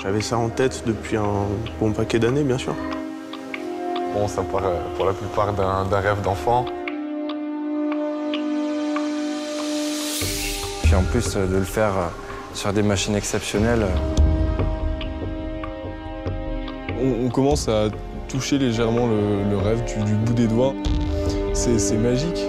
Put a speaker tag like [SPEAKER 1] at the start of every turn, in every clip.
[SPEAKER 1] J'avais ça en tête depuis un bon paquet d'années, bien sûr.
[SPEAKER 2] Bon, ça part pour la plupart d'un rêve d'enfant.
[SPEAKER 3] Puis en plus de le faire sur des machines exceptionnelles.
[SPEAKER 4] On commence à toucher légèrement le rêve du bout des doigts. C'est magique.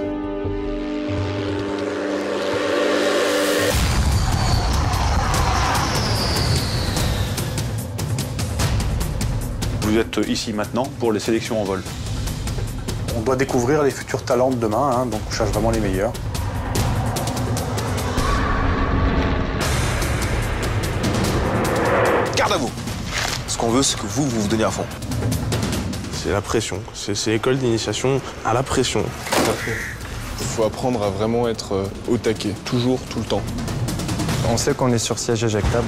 [SPEAKER 5] Vous êtes ici maintenant pour les sélections en vol.
[SPEAKER 6] On doit découvrir les futurs talents de demain, hein, donc on cherche vraiment les meilleurs.
[SPEAKER 7] Garde à vous. Ce qu'on veut, c'est que vous donniez à fond.
[SPEAKER 1] C'est la pression. C'est l'école d'initiation à la pression.
[SPEAKER 4] Tout à fait. Il faut apprendre à vraiment être au taquet, toujours, tout le temps.
[SPEAKER 3] On sait qu'on est sur siège éjectable.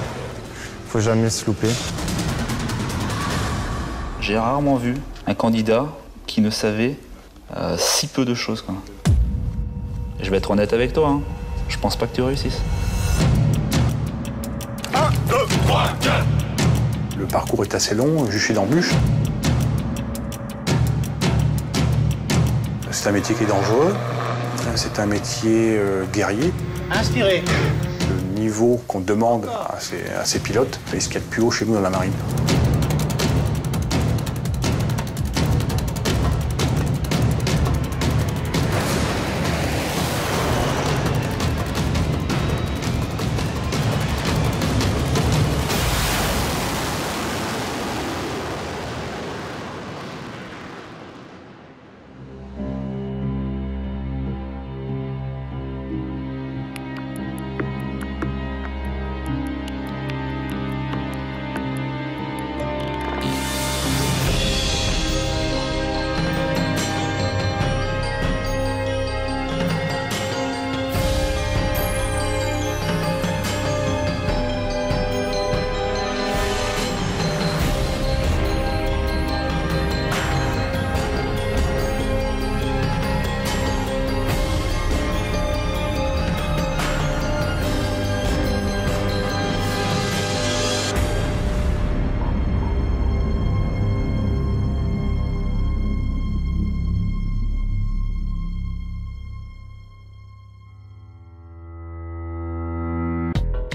[SPEAKER 3] Faut jamais se louper.
[SPEAKER 8] J'ai rarement vu un candidat qui ne savait si peu de choses, quoi. Je vais être honnête avec toi, hein. Je pense pas que tu réussisses.
[SPEAKER 7] 1, 2, 3, 4.
[SPEAKER 6] Le parcours est assez long, juché d'embûches. C'est un métier qui est dangereux. C'est un métier guerrier.
[SPEAKER 9] Inspirez.
[SPEAKER 6] Le niveau qu'on demande à ces pilotes, c'est ce qu'il y a de plus haut chez nous dans la marine.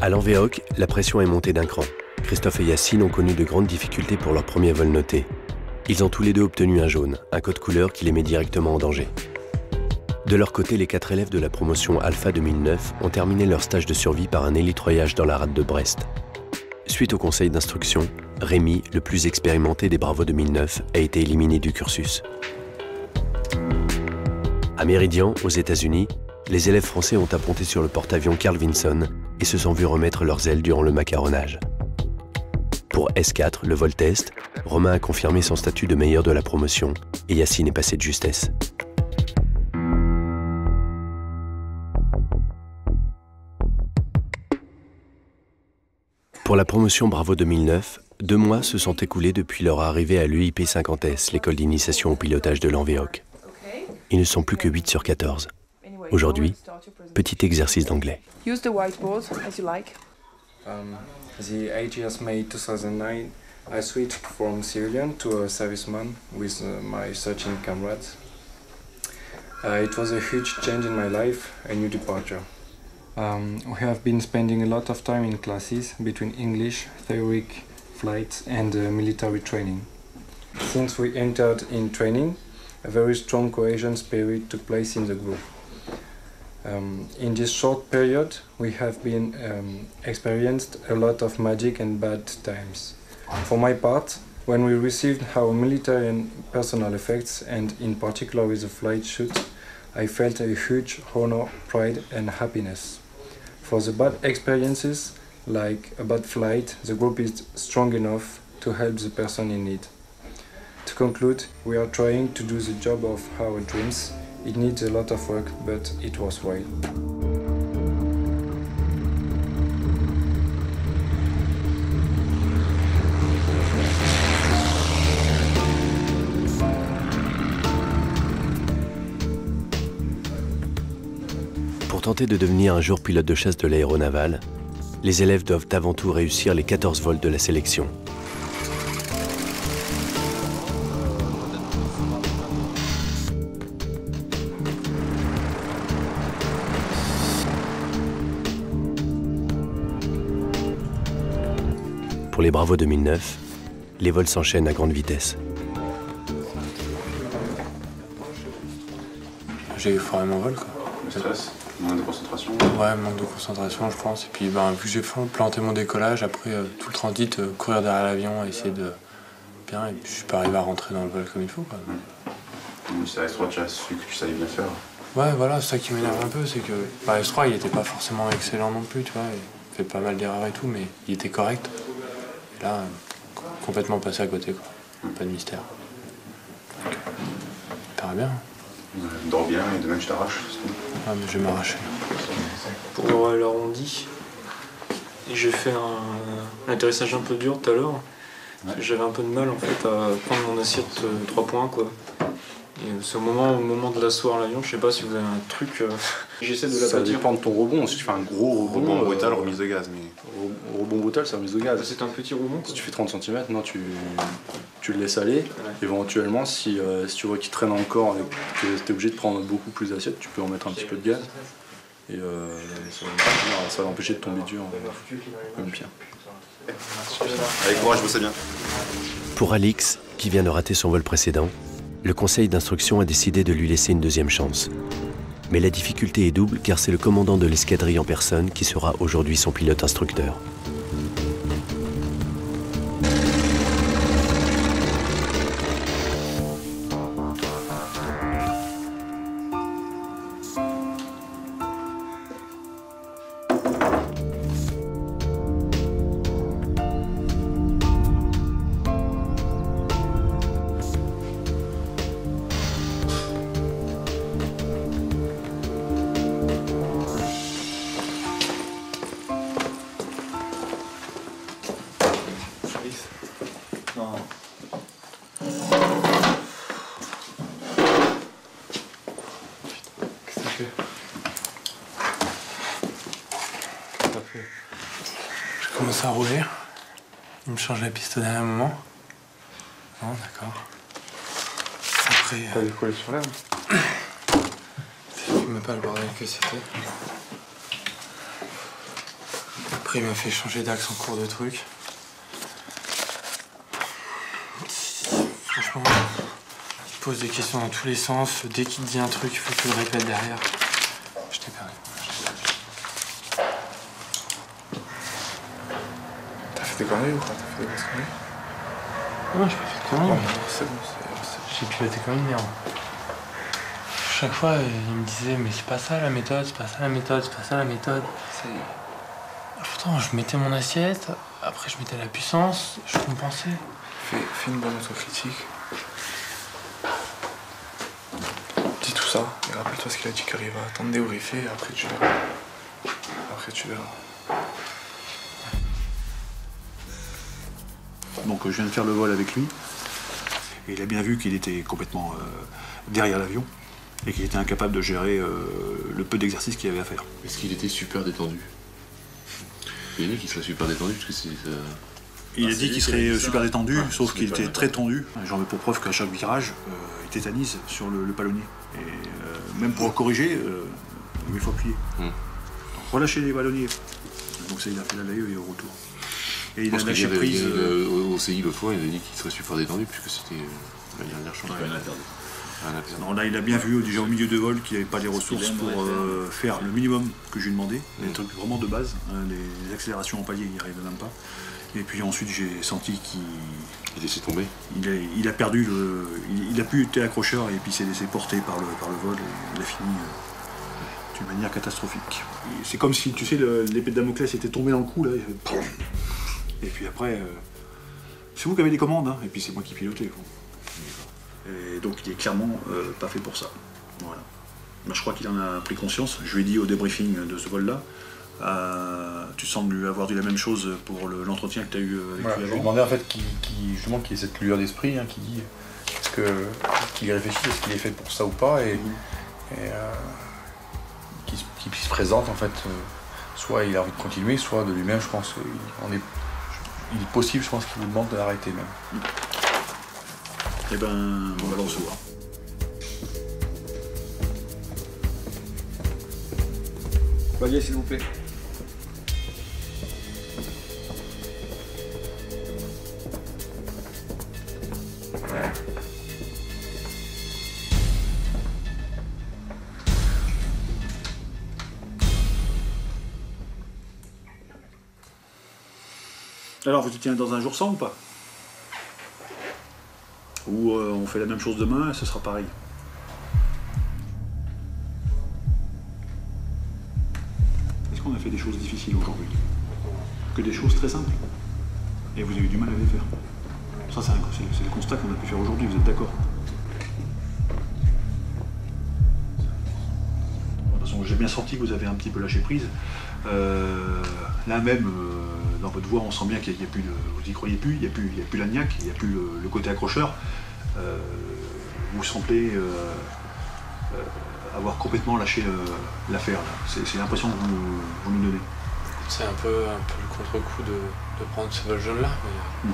[SPEAKER 10] À l'Envéoc, la pression est montée d'un cran. Christophe et Yacine ont connu de grandes difficultés pour leur premier vol noté. Ils ont tous les deux obtenu un jaune, un code couleur qui les met directement en danger. De leur côté, les 4 élèves de la promotion Alpha 2009 ont terminé leur stage de survie par un hélitroyage dans la rade de Brest. Suite au conseil d'instruction, Rémi, le plus expérimenté des Bravo 2009, a été éliminé du cursus. À Méridian, aux États-Unis, les élèves français ont apponté sur le porte-avions Carl Vinson et se sont vus remettre leurs ailes durant le macaronnage. Pour S4, le vol test, Romain a confirmé son statut de meilleur de la promotion et Yacine est passé de justesse. Pour la promotion Bravo 2009, 2 mois se sont écoulés depuis leur arrivée à l'EIP 50S, l'école d'initiation au pilotage de l'Envéoc. Ils ne sont plus que 8 sur 14. Aujourd'hui, petit exercice d'anglais.
[SPEAKER 11] Use the whiteboard as you like.
[SPEAKER 3] The 8 years May 2009, I switched from civilian to a serviceman with my searching comrades. It was a huge change in my life, a new departure. We have been spending a lot of time in classes between English, theoric flights and military training. Since we entered in training, a very strong cohesion spirit took place in the group. In this short period, we have been experienced a lot of magic and bad times. For my part, when we received our military and personal effects, and in particular with the flight shoot, I felt a huge honor, pride and happiness. For the bad experiences, like a bad flight, the group is strong enough to help the person in need. To conclude, we are trying to do the job of our dreams. It needs a lot of work, but it was worthwhile.
[SPEAKER 10] Pour tenter de devenir un jour pilote de chasse de l'aéronaval, les élèves doivent avant tout réussir les 14 vols de la sélection. Pour les Bravo 2009, les vols s'enchaînent à grande vitesse.
[SPEAKER 9] J'ai eu foiré mon vol, quoi.
[SPEAKER 2] Le stress, manque de concentration.
[SPEAKER 9] Ouais, manque de concentration, je pense. Et puis, vu que j'ai planté mon décollage, après, tout le transit, courir derrière l'avion, essayer de bien, et puis je suis pas arrivé à rentrer dans le vol comme il faut, quoi.
[SPEAKER 2] C'est S3, tu as su que tu savais bien faire.
[SPEAKER 9] Ouais, voilà, c'est ça qui m'énerve un peu, c'est que S3, il était pas forcément excellent non plus, tu vois. Il fait pas mal d'erreurs et tout, mais il était correct. Et là, complètement passé à côté, quoi. Pas de mystère. Donc, il paraît bien.
[SPEAKER 2] Dors bien et demain tu t'arraches.
[SPEAKER 9] Ah, mais je vais m'arracher.
[SPEAKER 3] Pour l'arrondi, j'ai fait un atterrissage un peu dur tout à l'heure. Ouais. J'avais un peu de mal en fait à prendre mon assiette 3 points, quoi. Et c'est au moment de l'asseoir l'avion, je sais pas si vous avez un truc. J'essaie de l'aplatir.
[SPEAKER 6] Ça dépend de ton rebond. Si tu fais un gros rebond.
[SPEAKER 2] Rebond brutal, remise de gaz. Mais...
[SPEAKER 6] Rebond brutal, c'est remise de gaz.
[SPEAKER 3] C'est un petit rebond.
[SPEAKER 6] Si tu fais 30 cm, non, tu le laisses aller. Ouais. Éventuellement, si tu vois qu'il traîne encore et que tu es obligé de prendre beaucoup plus d'assiettes, tu peux en mettre un petit peu de gaz. Et ça va l'empêcher de tomber dur, même pire.
[SPEAKER 7] Avec courage, je sais bien.
[SPEAKER 10] Pour Alix, qui vient de rater son vol précédent, le conseil d'instruction a décidé de lui laisser une deuxième chance. Mais la difficulté est double car c'est le commandant de l'escadrille en personne qui sera aujourd'hui son pilote instructeur.
[SPEAKER 9] Je commence à rouler. Il me change la piste au dernier moment. Non, d'accord. Après.
[SPEAKER 2] T'as décollé sur l'herbe?
[SPEAKER 9] Je ne sais même pas le bordel que c'était. Après, il m'a fait changer d'axe en cours de truc. Franchement, il pose des questions dans tous les sens. Dès qu'il te dit un truc, il faut que tu le répètes derrière. Je t'ai perdu.
[SPEAKER 2] T'as fait des conneries ou quoi? T'as fait des grosses conneries?
[SPEAKER 9] Non, j'ai pas fait de conneries.
[SPEAKER 2] Oh, c'est bon,
[SPEAKER 9] j'ai piloté comme une merde. Chaque fois, il me disait, mais c'est pas ça la méthode, c'est pas ça la méthode, c'est pas ça la méthode. Pourtant, je mettais mon assiette, après je mettais la puissance, je compensais.
[SPEAKER 2] Fais une bonne autocritique. Dis tout ça, et rappelle-toi ce qu'il a dit qu'il arrive à t'en débriefer, et après tu verras. Après tu verras.
[SPEAKER 12] Donc je viens de faire le vol avec lui, et il a bien vu qu'il était complètement derrière l'avion, et qu'il était incapable de gérer le peu d'exercice qu'il avait à faire.
[SPEAKER 13] Est-ce qu'il était super détendu? Il a dit qu'il serait super détendu, parce que c'est...
[SPEAKER 12] Il a dit qu'il serait super détendu, sauf qu'il était très tendu. J'en veux pour preuve qu'à chaque virage, il tétanise sur le palonnier. Et même pour corriger, il faut appuyer. Donc relâcher les ballonniers. Donc ça, il a fait la laïe et au retour. Et il a lâché prise.
[SPEAKER 13] Au CI l'autre fois, il a dit qu'il serait super détendu, puisque c'était la dernière chance.
[SPEAKER 12] Non, là, il a bien vu déjà au milieu de vol qu'il n'avait pas les ressources pour faire le minimum que je lui demandais, des trucs vraiment de base, les accélérations en palier, il n'y arrivait même pas. Et puis ensuite, j'ai senti qu'il
[SPEAKER 13] laissait tomber.
[SPEAKER 12] Il a perdu il a pu être accrocheur et puis s'est laissé porter par le vol et il a fini d'une manière catastrophique. C'est comme si, tu sais, l'épée de Damoclès était tombée dans le cou là. Et puis après, c'est vous qui avez les commandes, hein, et puis c'est moi qui pilotais. Et donc il est clairement pas fait pour ça. Voilà. Ben, je crois qu'il en a pris conscience. Je lui ai dit au débriefing de ce vol-là, tu sembles lui avoir dit la même chose pour l'entretien que tu as eu avec lui avant.
[SPEAKER 6] Je lui ai demandé en fait justement qu'il y ait cette lueur d'esprit, hein, qui dit qu'il réfléchisse, est-ce qu'il est fait pour ça ou pas, et qu'il se présente en fait soit il a envie de continuer, soit de lui-même, je pense, il est possible, je pense, qu'il vous demande d'arrêter même.
[SPEAKER 12] Eh ben, on va le recevoir.
[SPEAKER 14] Voyez, s'il vous plaît.
[SPEAKER 12] Alors, vous étiez dans un jour sans ou pas? Ou on fait la même chose demain et ce sera pareil? Est-ce qu'on a fait des choses difficiles aujourd'hui? Que des choses très simples? Et vous avez eu du mal à les faire? Ça, c'est le constat qu'on a pu faire aujourd'hui, vous êtes d'accord? De toute façon, j'ai bien senti que vous avez un petit peu lâché prise. Là même, dans votre voix, on sent bien qu'il n'y a plus de... Vous n'y croyez plus, il n'y a plus la niaque, il n'y a plus le côté accrocheur. Vous semblez avoir complètement lâché l'affaire. C'est l'impression que vous nous donnez.
[SPEAKER 9] C'est un peu le contre-coup de prendre ce vol jaune-là. Mais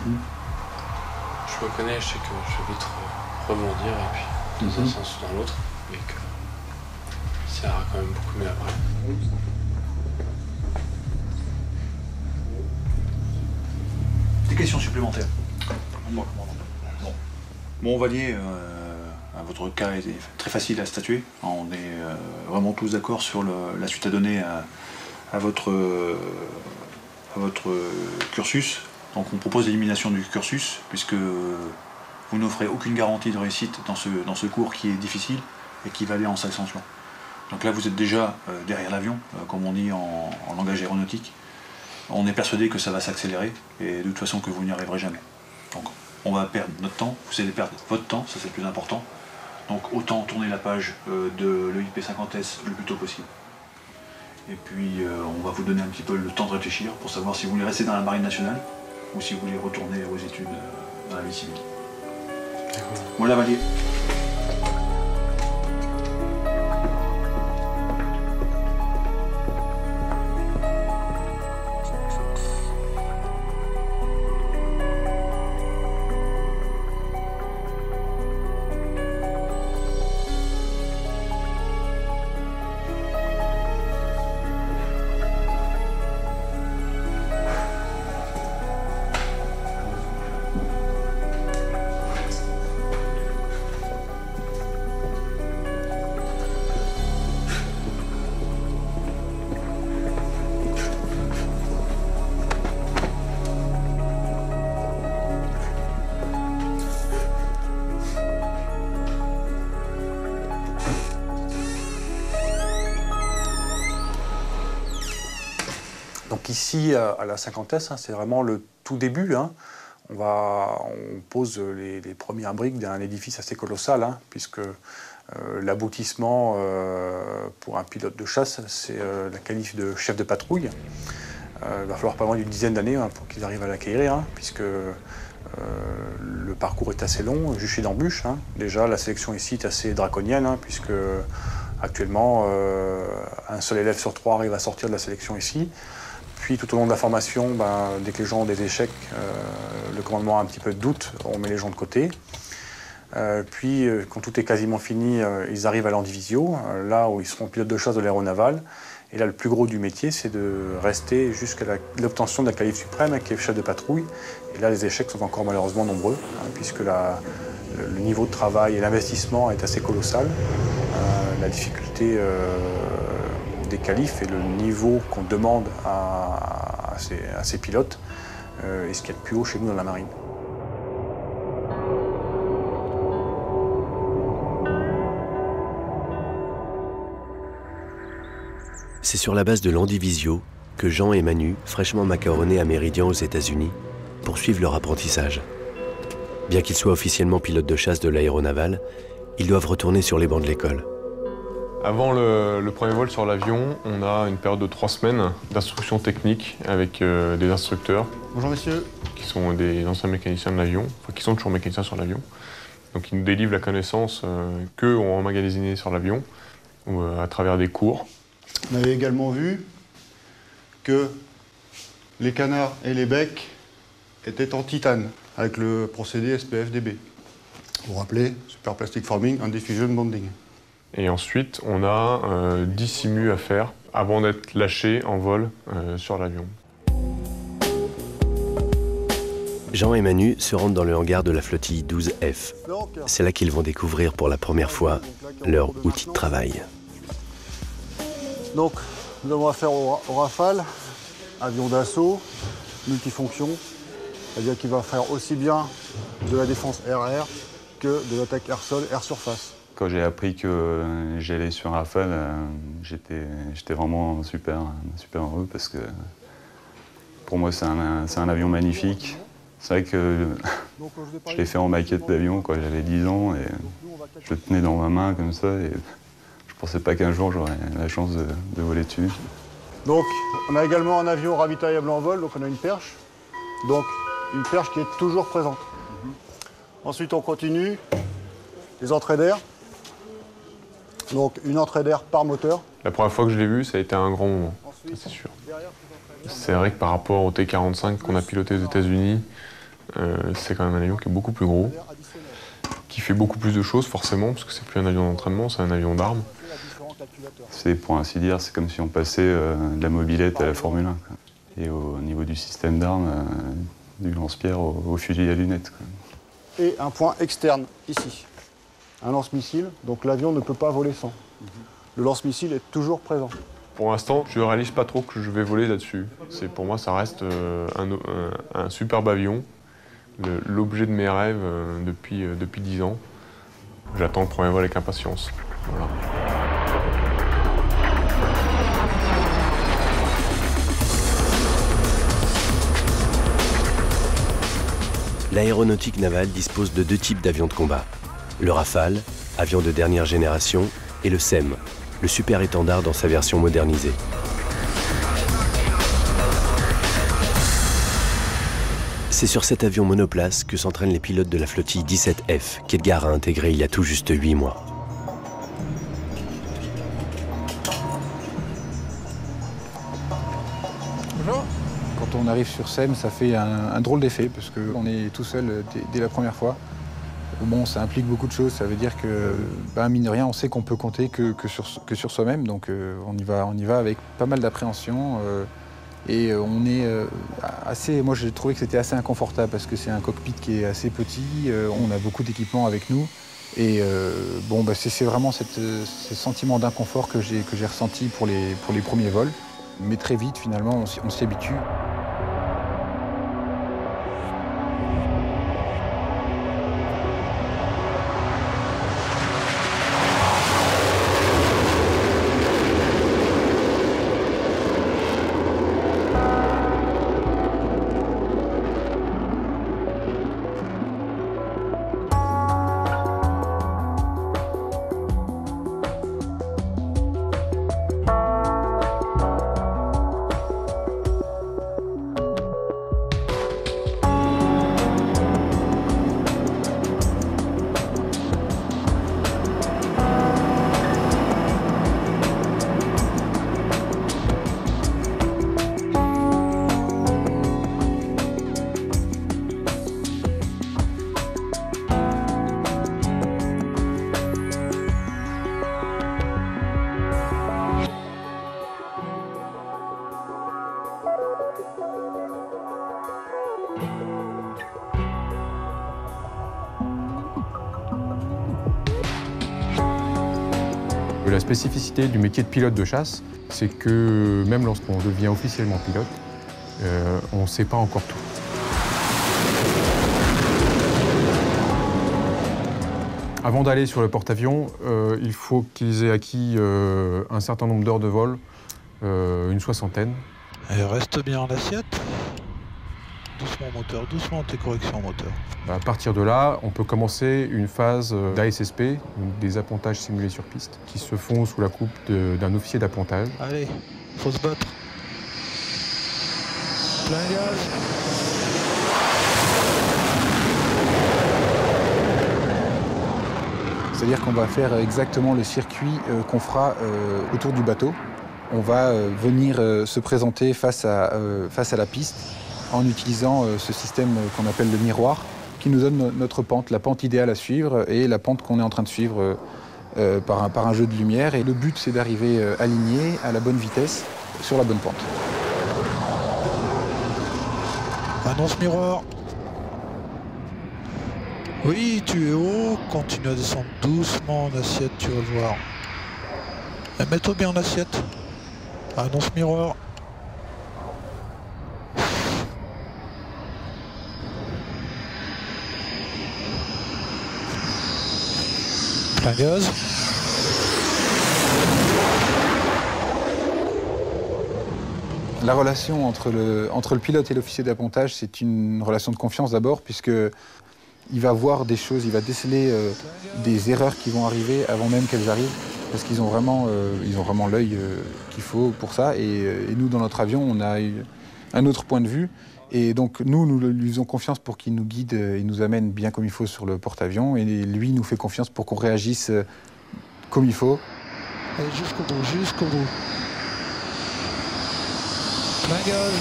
[SPEAKER 9] je me connais, je sais que je vais vite rebondir et puis dans un sens ou dans l'autre. Mais que ça ira quand même beaucoup mieux après.
[SPEAKER 12] Des questions supplémentaires? Bon, Valier, votre cas est très facile à statuer. On est vraiment tous d'accord sur la suite à donner à votre cursus. Donc on propose l'élimination du cursus, puisque vous n'offrez aucune garantie de réussite dans ce cours qui est difficile et qui va aller en s'accentuant. Donc là vous êtes déjà derrière l'avion, comme on dit en langage aéronautique. On est persuadé que ça va s'accélérer et de toute façon que vous n'y arriverez jamais. Donc on va perdre notre temps, vous allez perdre votre temps, ça c'est le plus important. Donc autant tourner la page de l'EIP50S le plus tôt possible. Et puis on va vous donner un petit peu le temps de réfléchir pour savoir si vous voulez rester dans la Marine nationale ou si vous voulez retourner aux études dans la vie civile. Voilà Valier.
[SPEAKER 15] Donc ici, à la 50S, c'est vraiment le tout début. On pose les premières briques d'un édifice assez colossal, puisque l'aboutissement pour un pilote de chasse, c'est la qualif de chef de patrouille. Il va falloir pas loin d'une dizaine d'années pour qu'ils arrivent à l'acquérir, puisque le parcours est assez long, juché d'embûches. Déjà, la sélection ici est assez draconienne, puisque actuellement, un seul élève sur 3 arrive à sortir de la sélection ici. Puis tout au long de la formation, dès que les gens ont des échecs, le commandement a un petit peu de doute, on met les gens de côté. Puis quand tout est quasiment fini, ils arrivent à l'Andivisio, là où ils seront pilotes de chasse de l'aéronaval. Et là, le plus gros du métier, c'est de rester jusqu'à l'obtention de la qualif suprême, qui est chef de patrouille. Et là, les échecs sont encore malheureusement nombreux, puisque le niveau de travail et l'investissement est assez colossal. La difficulté des qualifs et le niveau qu'on demande à ces pilotes est ce qu'il y a de plus haut chez nous dans la marine.
[SPEAKER 10] C'est sur la base de l'Andivisio que Jean et Manu, fraîchement macaronnés à Méridian aux États-Unis, poursuivent leur apprentissage. Bien qu'ils soient officiellement pilotes de chasse de l'aéronaval, ils doivent retourner sur les bancs de l'école.
[SPEAKER 4] Avant le premier vol sur l'avion, on a une période de 3 semaines d'instruction technique avec des instructeurs.
[SPEAKER 14] Bonjour monsieur.
[SPEAKER 4] Qui sont des anciens mécaniciens de l'avion, enfin qui sont toujours mécaniciens sur l'avion. Donc ils nous délivrent la connaissance qu'eux ont emmagasinée sur l'avion, à travers des cours.
[SPEAKER 14] On avait également vu que les canards et les becs étaient en titane, avec le procédé SPFDB. Vous vous rappelez, Super Plastic Forming and Diffusion Bonding.
[SPEAKER 4] Et ensuite, on a 10 simus à faire avant d'être lâché en vol sur l'avion.
[SPEAKER 10] Jean et Manu se rendent dans le hangar de la flottille 12F. C'est là qu'ils vont découvrir pour la première fois leur outil de travail.
[SPEAKER 12] Donc, nous avons affaire au Rafale, avion d'assaut, multifonction, c'est-à-dire qu'il va faire aussi bien de la défense air-air que de l'attaque air-sol, air-surface.
[SPEAKER 5] Quand j'ai appris que j'allais sur Rafale, j'étais vraiment super heureux parce que pour moi c'est un avion magnifique. C'est vrai que je l'ai fait en maquette d'avion quand j'avais 10 ans et je le tenais dans ma main comme ça et je pensais pas qu'un jour j'aurais la chance de voler dessus.
[SPEAKER 12] Donc on a également un avion ravitaillable en vol, donc on a une perche. Donc une perche qui est toujours présente. Ensuite on continue, les entrées d'air. Donc une entrée d'air par moteur.
[SPEAKER 4] La première fois que je l'ai vu, ça a été un grand moment, c'est sûr. C'est vrai que par rapport au T-45 qu'on a piloté aux États-Unis, c'est quand même un avion qui est beaucoup plus gros, qui fait beaucoup plus de choses forcément, parce que c'est plus un avion d'entraînement, c'est un avion d'armes.
[SPEAKER 5] C'est pour ainsi dire, c'est comme si on passait de la mobilette à la Formule 1. Quoi. Et au niveau du système d'armes, du lance-pierre au fusil à lunettes. Quoi.
[SPEAKER 12] Et un point externe ici. Un lance-missile, donc l'avion ne peut pas voler sans. Le lance-missile est toujours présent.
[SPEAKER 4] Pour l'instant, je ne réalise pas trop que je vais voler là-dessus. Pour moi, ça reste un superbe avion, l'objet de mes rêves depuis 10 ans. J'attends le premier vol avec impatience. Voilà.
[SPEAKER 10] L'aéronautique navale dispose de deux types d'avions de combat. Le Rafale, avion de dernière génération, et le SEM, le super étendard dans sa version modernisée. C'est sur cet avion monoplace que s'entraînent les pilotes de la flottille 17F, qu'Edgar a intégré il y a tout juste 8 mois.
[SPEAKER 15] Bonjour. Quand on arrive sur SEM, ça fait un drôle d'effet, parce qu'on est tout seul dès la première fois. Bon, ça implique beaucoup de choses, ça veut dire que, mine de rien, on sait qu'on peut compter que sur soi-même, donc on y va avec pas mal d'appréhension. Et on est assez... Moi, j'ai trouvé que c'était assez inconfortable, parce que c'est un cockpit qui est assez petit, on a beaucoup d'équipements avec nous, et c'est vraiment ce sentiment d'inconfort que j'ai ressenti pour les premiers vols. Mais très vite, finalement, on s'y habitue.
[SPEAKER 16] La spécificité du métier de pilote de chasse, c'est que même lorsqu'on devient officiellement pilote, on ne sait pas encore tout. Avant d'aller sur le porte-avions, il faut qu'ils aient acquis un certain nombre d'heures de vol, une 60aine.
[SPEAKER 17] Reste bien en assiette. Doucement moteur, doucement tes corrections moteur.
[SPEAKER 16] À partir de là, on peut commencer une phase d'ASSP, des appontages simulés sur piste, qui se font sous la coupe d'un officier d'appontage.
[SPEAKER 17] Allez, faut se battre. Plein gaz.
[SPEAKER 15] C'est-à-dire qu'on va faire exactement le circuit qu'on fera autour du bateau. on va venir se présenter face à la piste en utilisant ce système qu'on appelle le miroir, qui nous donne notre pente, la pente idéale à suivre et la pente qu'on est en train de suivre par un jeu de lumière. Et le but, c'est d'arriver aligné à la bonne vitesse sur la bonne pente.
[SPEAKER 17] Annonce miroir. Oui, tu es haut, continue à descendre doucement en assiette, tu vas le voir. Mets-toi bien en assiette. Annonce miroir. Plein gaz.
[SPEAKER 15] La relation entre le pilote et l'officier d'appontage, c'est une relation de confiance d'abord, puisque il va voir des choses, il va déceler des erreurs qui vont arriver avant même qu'elles arrivent, parce qu'ils ont vraiment l'œil qu'il faut pour ça. Et nous, dans notre avion, on a eu un autre point de vue. Et donc, nous lui faisons confiance pour qu'il nous guide, il nous amène bien comme il faut sur le porte-avions. Et lui nous fait confiance pour qu'on réagisse comme il faut.
[SPEAKER 17] Allez, jusqu'au bout, jusqu'au bout. Plein gaz.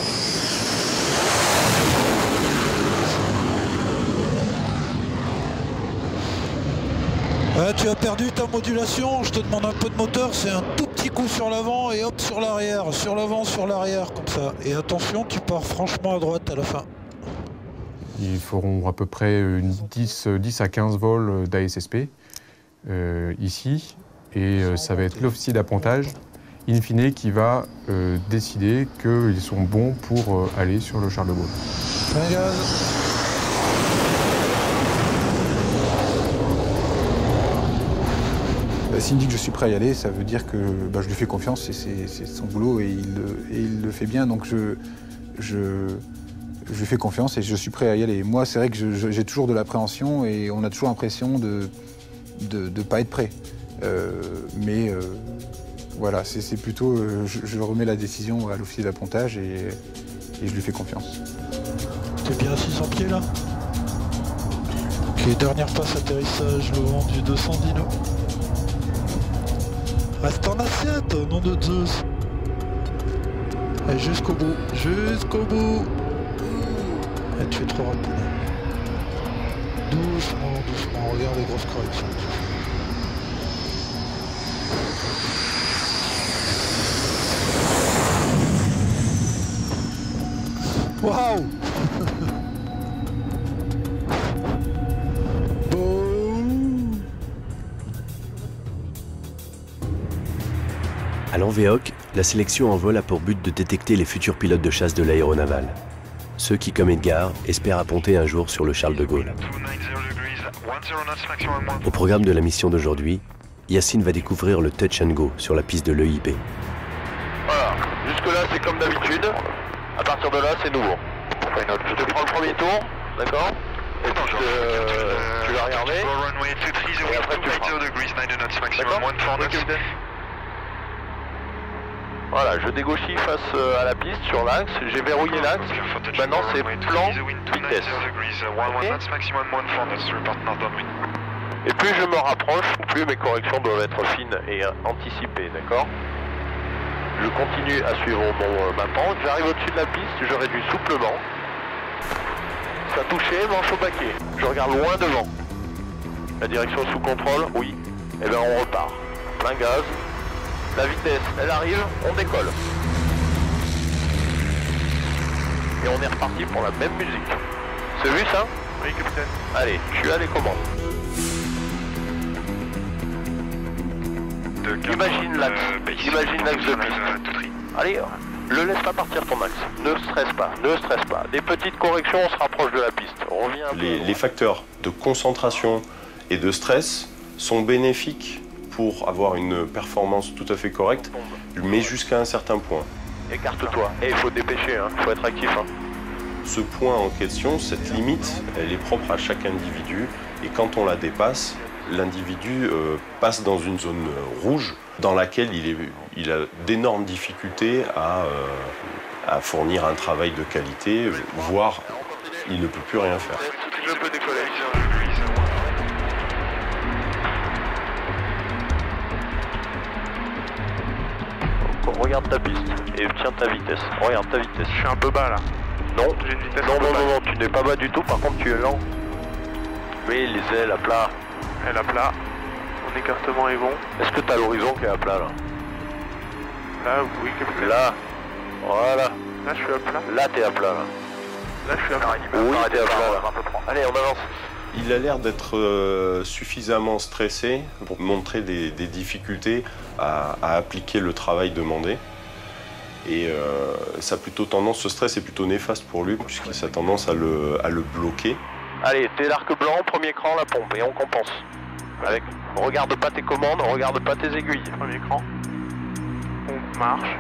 [SPEAKER 17] Tu as perdu ta modulation, je te demande un peu de moteur, c'est un tout petit coup sur l'avant et hop sur l'arrière, sur l'avant, sur l'arrière, comme ça. Et attention, tu pars franchement à droite à la fin.
[SPEAKER 16] Ils feront à peu près 10 à 15 vols d'ASSP ici, et ça va être l'officier d'appontage, in fine, qui va décider qu'ils sont bons pour aller sur le Charles de Gaulle.
[SPEAKER 17] Plein gaz.
[SPEAKER 15] S'il me dit que je suis prêt à y aller, ça veut dire que je lui fais confiance, et c'est son boulot et il le fait bien, donc je lui fais confiance et je suis prêt à y aller. Moi, c'est vrai que j'ai toujours de l'appréhension et on a toujours l'impression de ne pas être prêt. Voilà, c'est plutôt, je remets la décision à l'officier d'appontage et je lui fais confiance.
[SPEAKER 17] T'es bien à 600 pieds là? Ok, dernière passe atterrissage, le vent du 210 nœuds. Reste en assiette, au nom de Zeus. Allez, jusqu'au bout, jusqu'au bout. Et tu es trop rapide. Doucement, doucement, regarde les grosses corrections. Waouh.
[SPEAKER 10] À l'Envéoc, la sélection en vol a pour but de détecter les futurs pilotes de chasse de l'aéronaval. Ceux qui, comme Edgar, espèrent apponter un jour sur le Charles de Gaulle. Au programme de la mission d'aujourd'hui, Yacine va découvrir le touch and go sur la piste de l'EIP.
[SPEAKER 18] Voilà, jusque-là c'est comme d'habitude. À partir de là, c'est nouveau. Je te prends le premier tour, d'accord? Et puis tu vas regarder. Et après tu feras. D'accord? Voilà, je dégauchis face à la piste sur l'axe, j'ai verrouillé l'axe, maintenant c'est plan vitesse. Okay. Et plus je me rapproche, plus mes corrections doivent être fines et anticipées, d'accord? Je continue à suivre ma pente, j'arrive au-dessus de la piste, je réduis souplement. Ça a touché, manche au paquet. Je regarde loin devant. La direction sous contrôle, oui. Et bien on repart. Plein gaz. La vitesse, elle arrive, on décolle. Et on est reparti pour la même musique. C'est vu ça? Oui, capitaine. Allez, je suis à les commandes. Imagine l'axe de piste. Allez, ne laisse pas partir ton axe. Ne stresse pas, ne stresse pas. Des petites corrections, on se rapproche de la piste. On revient un peu.
[SPEAKER 19] Les facteurs de concentration et de stress sont bénéfiques pour avoir une performance tout à fait correcte, mais jusqu'à un certain point.
[SPEAKER 18] Écarte-toi. Et il faut dépêcher, il faut être actif.
[SPEAKER 19] Ce point en question, cette limite, elle est propre à chaque individu. Et quand on la dépasse, l'individu passe dans une zone rouge dans laquelle il a d'énormes difficultés à fournir un travail de qualité, voire il ne peut plus rien faire.
[SPEAKER 18] Je peux décoller. regarde ta piste et tiens ta vitesse. Regarde ta vitesse.
[SPEAKER 2] Je suis un peu bas là.
[SPEAKER 18] Non,
[SPEAKER 2] j'ai une vitesse
[SPEAKER 18] non, tu n'es pas bas du tout, par contre tu es lent. Oui, les ailes à plat.
[SPEAKER 2] Elle à plat. Mon écartement est bon.
[SPEAKER 18] Est-ce que tu as l'horizon qui est à plat là?
[SPEAKER 2] Là, oui, capitaine.
[SPEAKER 18] Là, voilà.
[SPEAKER 2] Là, je suis à plat.
[SPEAKER 18] Là, t'es à plat là.
[SPEAKER 2] Là, je suis à plat.
[SPEAKER 18] Oui, t'es à plat là. Allez, on avance. Il a l'air d'être suffisamment stressé pour montrer des difficultés à appliquer le travail demandé. Et ça a plutôt tendance, ce stress est plutôt néfaste pour lui, puisqu'il a tendance à le bloquer. Allez, t'es l'arc blanc, premier cran, la pompe, et on compense. Avec, regarde pas tes commandes, regarde pas tes aiguilles.
[SPEAKER 2] Premier cran. On marche.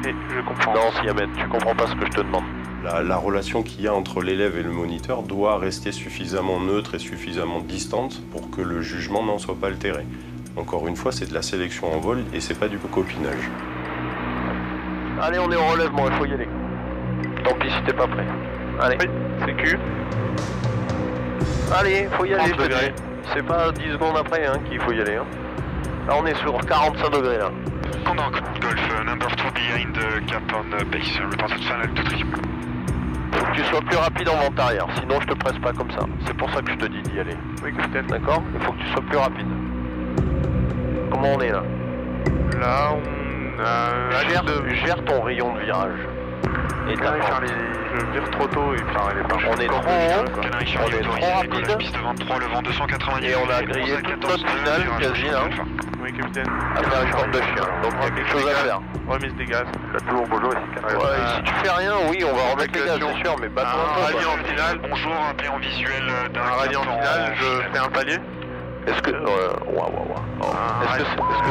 [SPEAKER 2] Et je comprends.
[SPEAKER 18] Non, Siamet, tu comprends pas ce que je te demande. La relation qu'il y a entre l'élève et le moniteur doit rester suffisamment neutre et suffisamment distante pour que le jugement n'en soit pas altéré. Encore une fois, c'est de la sélection en vol et c'est pas du copinage. Allez, on est en relèvement, il faut y aller. Tant pis si t'es pas prêt. Allez.
[SPEAKER 2] Oui, c'est Q.
[SPEAKER 18] Allez, faut y aller, je te dis. C'est pas 10 secondes après hein, qu'il faut y aller. Hein. Là, on est sur 45 degrés là.
[SPEAKER 20] Command Golf, number 2 behind the cap on base, reported final to 3.
[SPEAKER 18] Faut que tu sois plus rapide en vente arrière, sinon je te presse pas comme ça. C'est pour ça que je te dis d'y aller.
[SPEAKER 2] Oui, capitaine.
[SPEAKER 18] D'accord? Il faut que tu sois plus rapide. Comment on est là?
[SPEAKER 2] Là, on a...
[SPEAKER 18] Gère ton rayon de virage. Et ta
[SPEAKER 2] je vire trop tôt et puis
[SPEAKER 18] on est trop haut, on est trop rapide.
[SPEAKER 20] Piste 23, le vent 290.
[SPEAKER 18] Et on a grillé toute notre finale quasi là.
[SPEAKER 2] Oui, capitaine.
[SPEAKER 18] À faire une corde de chien, donc il y a quelque chose à faire.
[SPEAKER 2] Remise des gaz.
[SPEAKER 18] Là, toujours bonjour ici. Ouais, si tu fais rien, oui, on va remettre les gaz, c'est sûr, mais bateau
[SPEAKER 2] un rallye en finale.
[SPEAKER 20] Bonjour, un plan visuel d'un
[SPEAKER 2] rallye en finale, je fais un palier.
[SPEAKER 18] Est-ce que... Est-ce que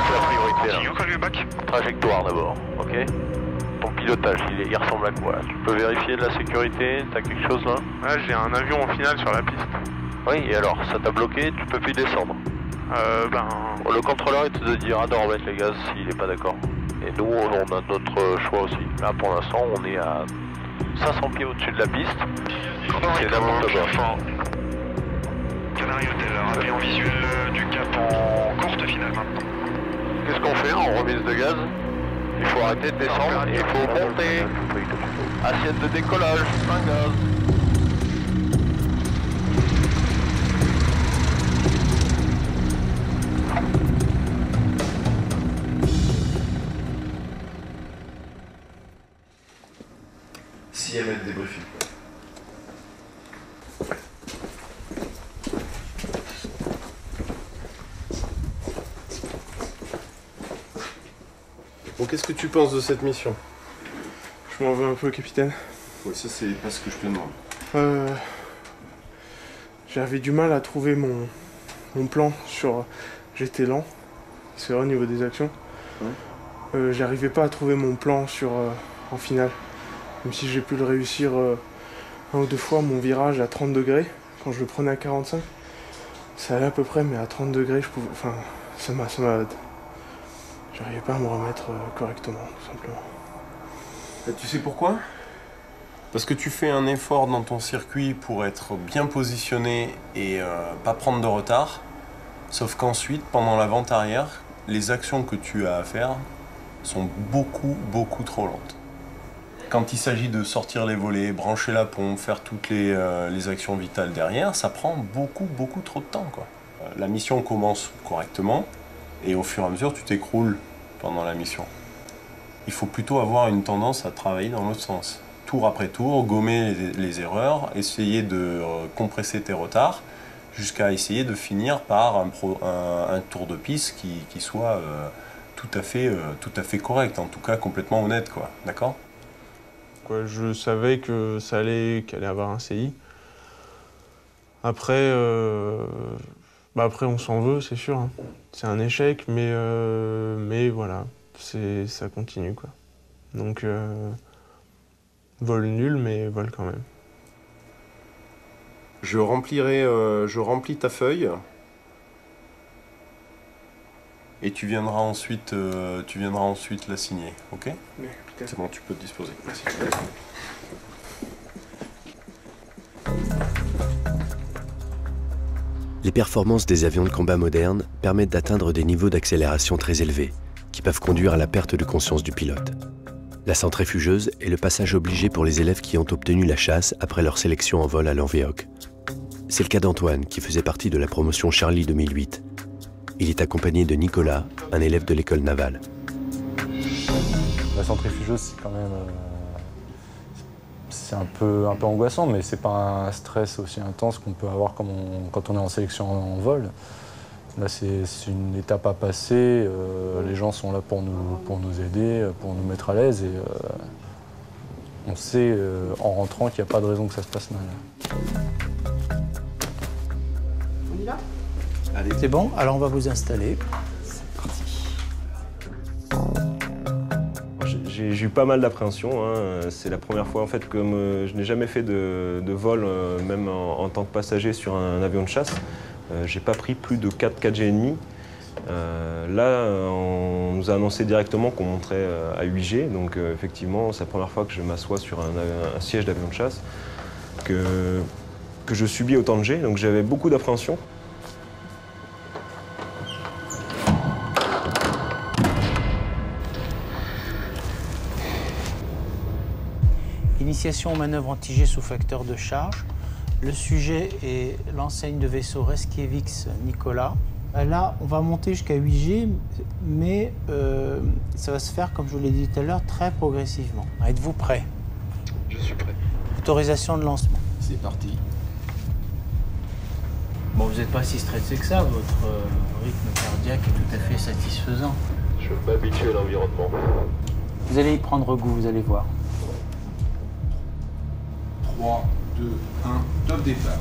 [SPEAKER 18] c'est la priorité là? Trajectoire d'abord, ok? Ton pilotage, il ressemble à quoi? Tu peux vérifier de la sécurité? T'as quelque chose là?
[SPEAKER 2] Ouais, j'ai un avion en finale sur la piste.
[SPEAKER 18] Oui, et alors, ça t'a bloqué, tu peux plus descendre? Le contrôleur il te dira de remettre les gaz s'il n'est pas d'accord. Et nous, on a notre choix aussi. Là, pour l'instant, on est à 500 pieds au-dessus de la piste. C'est d'abord de bord.
[SPEAKER 20] Canary Hotel, rappelé en visuel du cap en courte finale maintenant.
[SPEAKER 18] Qu'est-ce qu'on fait en remise de gaz? Il faut arrêter de descendre et il faut monter. Assiette de décollage, un gaz.
[SPEAKER 19] CML débriefing.
[SPEAKER 1] Bon, qu'est-ce que tu penses de cette mission?
[SPEAKER 2] Je m'en veux un peu, capitaine.
[SPEAKER 19] Ouais, ça c'est pas ce que je te demande.
[SPEAKER 2] J'avais du mal à trouver mon plan sur... J'étais lent, c'est vrai au niveau des actions. J'arrivais pas à trouver mon plan sur en finale. Même si j'ai pu le réussir un ou deux fois, mon virage à 30 degrés, quand je le prenais à 45, ça allait à peu près, mais à 30 degrés, je pouvais... Enfin, ça m'a... J'arrivais pas à me remettre correctement, tout simplement.
[SPEAKER 1] Et tu sais pourquoi? Parce que tu fais un effort dans ton circuit pour être bien positionné et pas prendre de retard. Sauf qu'ensuite, pendant la vente arrière, les actions que tu as à faire sont beaucoup trop lentes. Quand il s'agit de sortir les volets, brancher la pompe, faire toutes les actions vitales derrière, ça prend beaucoup trop de temps, quoi. La mission commence correctement et au fur et à mesure, tu t'écroules pendant la mission. Il faut plutôt avoir une tendance à travailler dans l'autre sens. Tour après tour, gommer les erreurs, essayer de compresser tes retards, jusqu'à essayer de finir par un tour de piste qui soit tout à fait correct, en tout cas complètement honnête, quoi. D'accord? Je savais que ça allait avoir un CI. Après, après on s'en veut, c'est sûr. Hein. C'est un échec, mais voilà, ça continue, quoi. Donc, vol nul, mais vol quand même. Je remplis ta feuille. Et tu viendras ensuite la signer, ok? Oui, c'est bon, tu peux te disposer. Merci.
[SPEAKER 10] Les performances des avions de combat modernes permettent d'atteindre des niveaux d'accélération très élevés, qui peuvent conduire à la perte de conscience du pilote. La centrifugeuse est le passage obligé pour les élèves qui ont obtenu la chasse après leur sélection en vol à l'Envéoc. C'est le cas d'Antoine, qui faisait partie de la promotion Charlie 2008. Il est accompagné de Nicolas, un élève de l'école navale.
[SPEAKER 21] La centrifugeuse, c'est quand même... c'est un peu angoissant, mais c'est pas un stress aussi intense qu'on peut avoir quand on est en sélection en vol. Là, c'est une étape à passer. Les gens sont là pour nous aider, pour nous mettre à l'aise. Et on sait, en rentrant, qu'il n'y a pas de raison que ça se passe mal.
[SPEAKER 22] On y va? Allez. C'est bon, alors on va vous installer. C'est parti.
[SPEAKER 23] J'ai eu pas mal d'appréhension. Hein. C'est la première fois, en fait, comme je n'ai jamais fait de vol, même en tant que passager sur un avion de chasse. J'ai pas pris plus de 4G et demi. Là, on nous a annoncé directement qu'on monterait à 8G. Donc, effectivement, c'est la première fois que je m'assois sur un siège d'avion de chasse, que je subis autant de G. Donc, j'avais beaucoup d'appréhension.
[SPEAKER 22] Initiation aux manœuvres anti-G sous facteur de charge. Le sujet est l'enseigne de vaisseau Reskiewicz Nicolas. Là, on va monter jusqu'à 8G, mais ça va se faire, comme je vous l'ai dit tout à l'heure, très progressivement. Êtes-vous prêt?
[SPEAKER 13] Je suis prêt.
[SPEAKER 22] Autorisation de lancement.
[SPEAKER 13] C'est parti.
[SPEAKER 22] Bon, vous n'êtes pas si stressé que ça, votre rythme cardiaque est tout à fait satisfaisant.
[SPEAKER 13] Je m'habitue à l'environnement.
[SPEAKER 22] Vous allez y prendre goût, vous allez voir.
[SPEAKER 13] 3, 2, 1, top départ.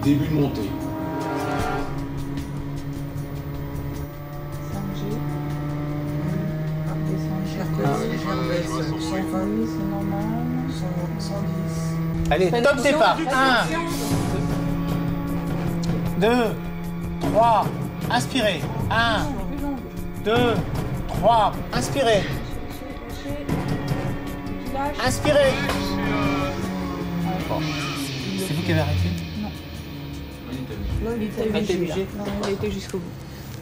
[SPEAKER 13] Début de montée.
[SPEAKER 24] 5G. C'est normal. 110.
[SPEAKER 22] Allez, top départ. 1, 2, 3, inspirez. 1, 2, 3, inspirez. Inspirez. C'est vous qui avez arrêté?
[SPEAKER 24] Non, il était obligé. Non, il a été jusqu'au bout.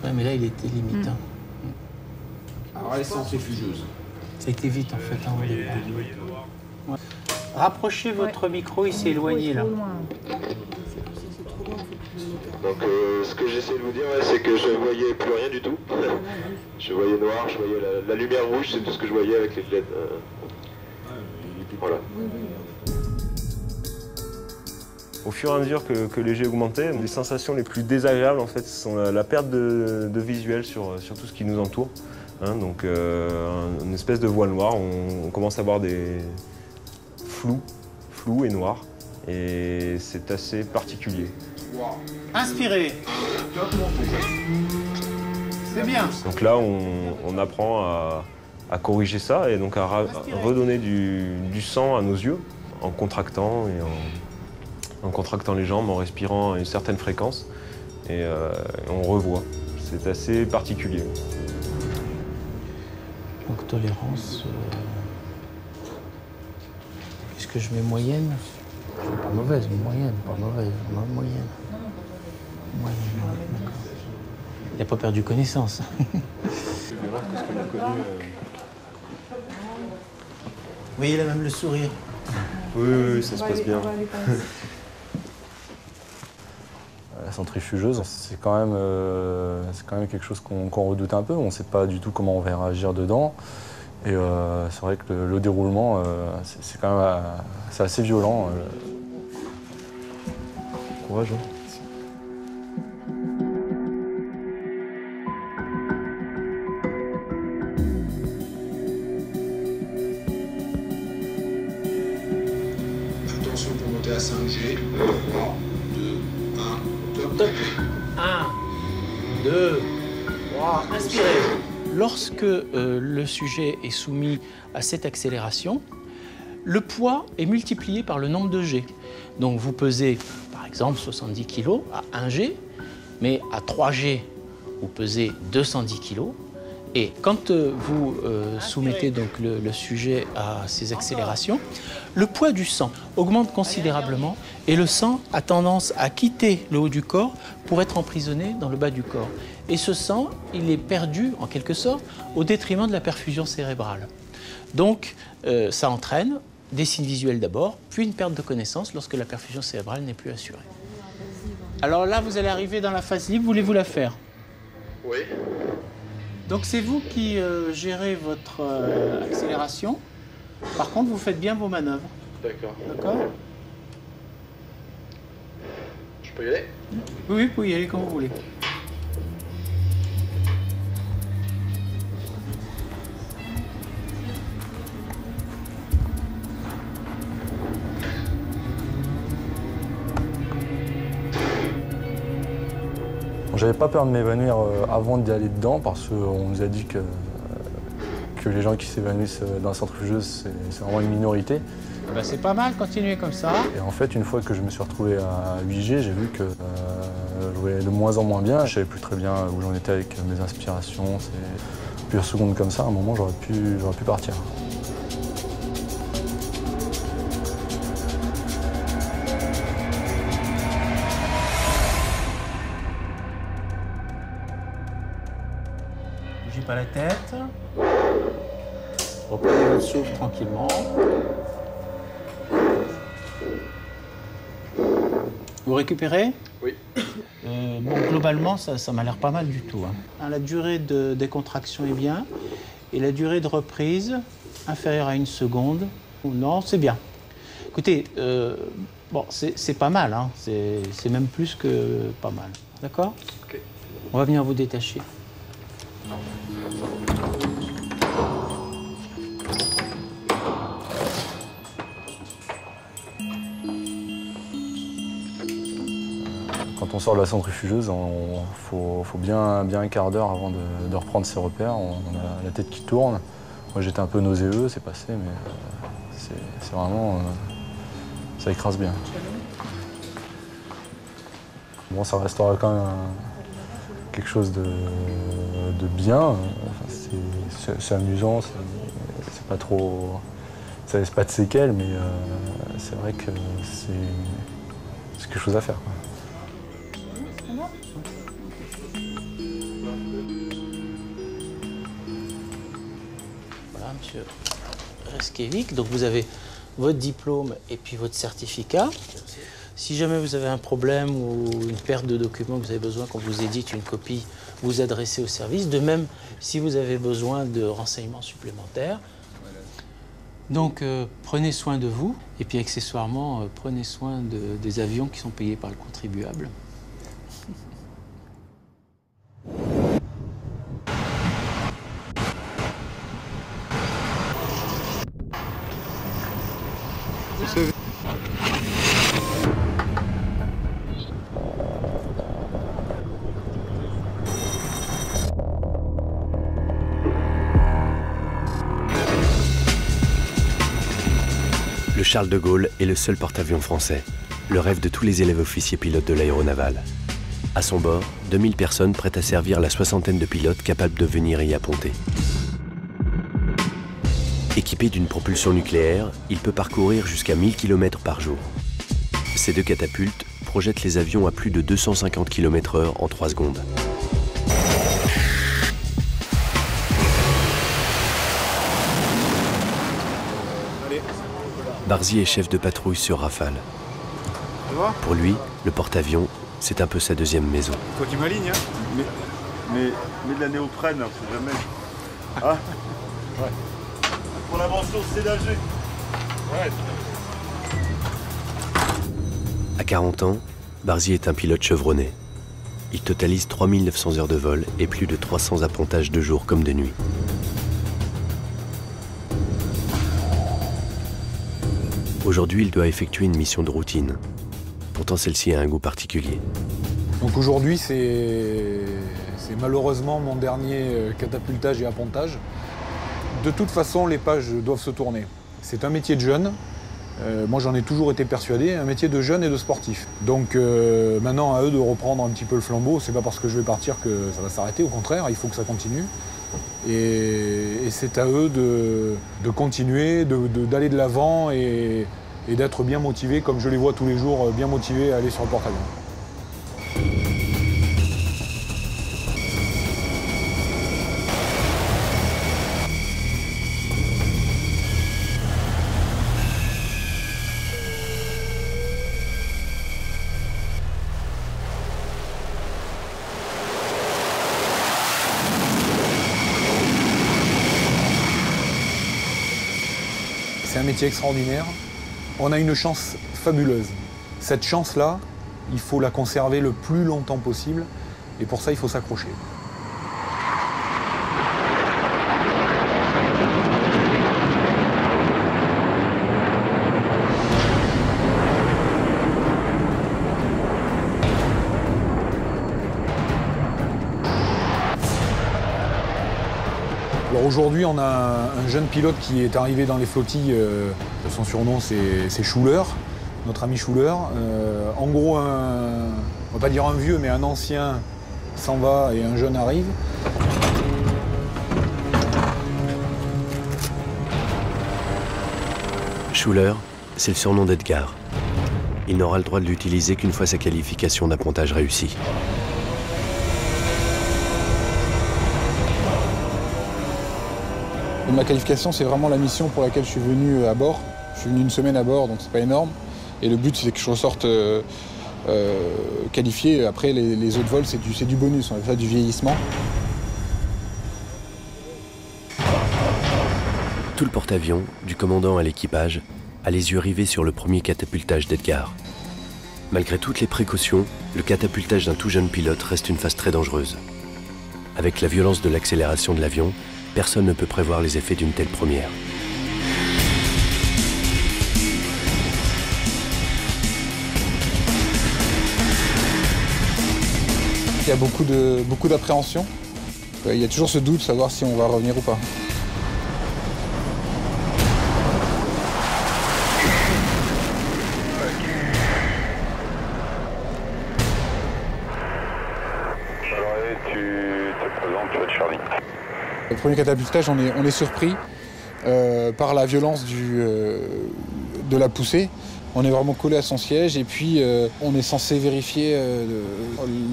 [SPEAKER 22] Ouais, mais là, il était limite.
[SPEAKER 24] Mm.
[SPEAKER 13] Arrêt centrifugeuse.
[SPEAKER 22] Ça a été vite, en fait. Hein, ouais. Rapprochez votre micro, il s'est éloigné, là.
[SPEAKER 13] Donc ce que j'essaie de vous dire, c'est que je voyais plus rien du tout. Je voyais noir, je voyais la lumière rouge, c'est tout ce que je voyais avec les LED. Voilà.
[SPEAKER 23] Au fur et à mesure que les jets augmentaient, les sensations les plus désagréables, en fait, sont la perte de visuel sur tout ce qui nous entoure. Hein, donc une espèce de voile noire, on commence à voir des flous et noirs. Et c'est assez particulier.
[SPEAKER 22] Inspirez. C'est bien.
[SPEAKER 23] Donc là, on apprend à corriger ça et donc à redonner du sang à nos yeux en contractant et en contractant les jambes, en respirant à une certaine fréquence et on revoit. C'est assez particulier.
[SPEAKER 22] Donc tolérance. Est-ce que je mets moyenne? Pas mauvaise, moyenne, pas mauvaise, moyenne. Moyenne, d'accord. Il n'a pas perdu connaissance. Oui, il a même le sourire.
[SPEAKER 23] Oui, ça se passe bien.
[SPEAKER 21] La centrifugeuse, c'est quand même quelque chose qu'on redoute un peu. On ne sait pas du tout comment on va réagir dedans. Et c'est vrai que le déroulement, c'est quand même assez violent. Courage. Hein.
[SPEAKER 13] Attention pour monter à 5G. 3, 2, 1, top.
[SPEAKER 22] 1, 2, 3, inspirez. Lorsque le sujet est soumis à cette accélération, le poids est multiplié par le nombre de G. Donc vous pesez, par exemple, 70 kg à 1 G, mais à 3 G, vous pesez 210 kg, Et quand vous soumettez donc le sujet à ces accélérations, le poids du sang augmente considérablement et le sang a tendance à quitter le haut du corps pour être emprisonné dans le bas du corps. Et ce sang, il est perdu en quelque sorte au détriment de la perfusion cérébrale. Donc ça entraîne des signes visuels d'abord, puis une perte de connaissance lorsque la perfusion cérébrale n'est plus assurée. Alors là, vous allez arriver dans la phase libre, voulez-vous la faire?
[SPEAKER 13] Oui.
[SPEAKER 22] Donc c'est vous qui gérez votre accélération. Par contre, vous faites bien vos manœuvres.
[SPEAKER 13] D'accord.
[SPEAKER 22] D'accord?
[SPEAKER 13] Je peux y aller?
[SPEAKER 22] Oui, vous pouvez y aller comme vous voulez.
[SPEAKER 21] J'avais pas peur de m'évanouir avant d'y aller dedans parce qu'on nous a dit que les gens qui s'évanouissent dans la centrifugeuse, c'est vraiment une minorité.
[SPEAKER 22] Ben, c'est pas mal, continuez comme ça.
[SPEAKER 21] Et en fait, une fois que je me suis retrouvé à 8G, j'ai vu que je voyais de moins en moins bien. Je savais plus très bien où j'en étais avec mes inspirations. Plusieurs secondes comme ça, à un moment, j'aurais pu partir.
[SPEAKER 22] Bougez pas la tête. Reprenez votre souffle tranquillement. Vous récupérez?
[SPEAKER 13] Oui.
[SPEAKER 22] Bon, globalement, ça m'a l'air pas mal du tout. La durée de décontraction est bien. Et la durée de reprise, inférieure à 1 seconde. Non, c'est bien. Écoutez, bon, c'est pas mal. Hein. C'est même plus que pas mal. D'accord?
[SPEAKER 13] Ok.
[SPEAKER 22] On va venir vous détacher.
[SPEAKER 21] Quand on sort de la centrifugeuse, il faut bien un quart d'heure avant de reprendre ses repères. On a la tête qui tourne. Moi, j'étais un peu nauséeux, c'est passé, mais c'est vraiment... ça écrase bien. Bon, ça restera quand même quelque chose de bien. Enfin, c'est amusant, c'est pas trop... ça laisse pas de séquelles, mais c'est vrai que c'est quelque chose à faire, quoi.
[SPEAKER 22] Voilà, monsieur Reskevic. Donc vous avez votre diplôme et puis votre certificat. Si jamais vous avez un problème ou une perte de documents que vous avez besoin qu'on vous édite une copie, vous adressez au service. De même, si vous avez besoin de renseignements supplémentaires. Donc prenez soin de vous et puis accessoirement prenez soin des avions qui sont payés par le contribuable.
[SPEAKER 10] Le Charles de Gaulle est le seul porte-avions français, le rêve de tous les élèves officiers pilotes de l'aéronaval. À son bord, 2000 personnes prêtes à servir la soixantaine de pilotes capables de venir y apponter. Équipé d'une propulsion nucléaire, il peut parcourir jusqu'à 1000 km par jour. Ces deux catapultes projettent les avions à plus de 250 km/h en 3 secondes. Barzy est chef de patrouille sur Rafale. Pour lui, le porte-avions, c'est un peu sa deuxième maison.
[SPEAKER 14] Toi tu m'alignes, hein, mais de la néoprène, faut jamais. Ah ouais. Pour l'invention cédagée. Ouais.
[SPEAKER 10] À 40 ans, Barzy est un pilote chevronné. Il totalise 3900 heures de vol et plus de 300 appontages de jour comme de nuit. Aujourd'hui, il doit effectuer une mission de routine. Pourtant, celle-ci a un goût particulier.
[SPEAKER 15] Donc aujourd'hui, c'est malheureusement mon dernier catapultage et appontage. De toute façon, les pages doivent se tourner. C'est un métier de jeune. Moi, j'en ai toujours été persuadé, un métier de jeune et de sportif. Donc maintenant, à eux de reprendre un petit peu le flambeau. C'est pas parce que je vais partir que ça va s'arrêter. Au contraire, il faut que ça continue. Et c'est à eux de continuer, d'aller de l'avant et d'être bien motivés, comme je les vois tous les jours, bien motivés à aller sur le porte-avions. C'est un métier extraordinaire. On a une chance fabuleuse. Cette chance-là, il faut la conserver le plus longtemps possible. Et pour ça, il faut s'accrocher. Alors aujourd'hui, on a un jeune pilote qui est arrivé dans les flottilles. Son surnom, c'est Schuller, notre ami Schuller. En gros, on va pas dire un vieux, mais un ancien s'en va et un jeune arrive.
[SPEAKER 10] Schuller, c'est le surnom d'Edgar. Il n'aura le droit de l'utiliser qu'une fois sa qualification d'appontage réussie.
[SPEAKER 15] Ma qualification, c'est vraiment la mission pour laquelle je suis venu à bord. Je suis venu une semaine à bord, donc c'est pas énorme. Et le but, c'est que je ressorte qualifié. Après, les autres vols, c'est du bonus, on appelle ça du vieillissement.
[SPEAKER 10] Tout le porte-avions, du commandant à l'équipage, a les yeux rivés sur le premier catapultage d'Edgar. Malgré toutes les précautions, le catapultage d'un tout jeune pilote reste une phase très dangereuse. Avec la violence de l'accélération de l'avion, personne ne peut prévoir les effets d'une telle première.
[SPEAKER 15] Il y a beaucoup d'appréhension. Il y a toujours ce doute de savoir si on va revenir ou pas. Le premier catapultage, on est surpris par la violence de la poussée. On est vraiment collé à son siège et puis on est censé vérifier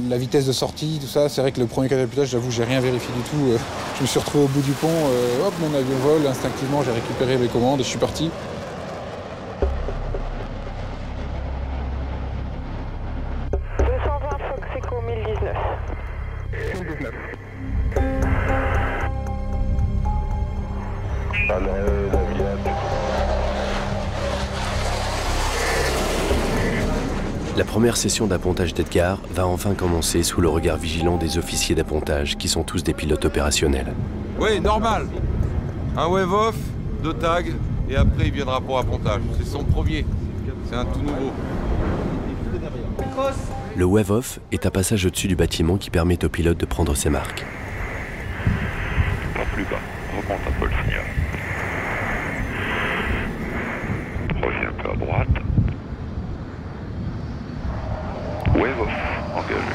[SPEAKER 15] la vitesse de sortie, tout ça. C'est vrai que le premier catapultage, j'avoue, j'ai rien vérifié du tout. Je me suis retrouvé au bout du pont, hop, mon avion vole, instinctivement j'ai récupéré mes commandes et je suis parti.
[SPEAKER 10] La première session d'appontage d'Edgar va enfin commencer sous le regard vigilant des officiers d'appontage qui sont tous des pilotes opérationnels.
[SPEAKER 3] Oui, normal. Un wave-off, 2 tags, et après il viendra pour appontage. C'est son premier. C'est un tout nouveau.
[SPEAKER 10] Le wave-off est un passage au-dessus du bâtiment qui permet au pilote de prendre ses marques.
[SPEAKER 20] Pas plus bas. Remonte un peu le signal. Reviens un peu à droite. Wave off, engagé.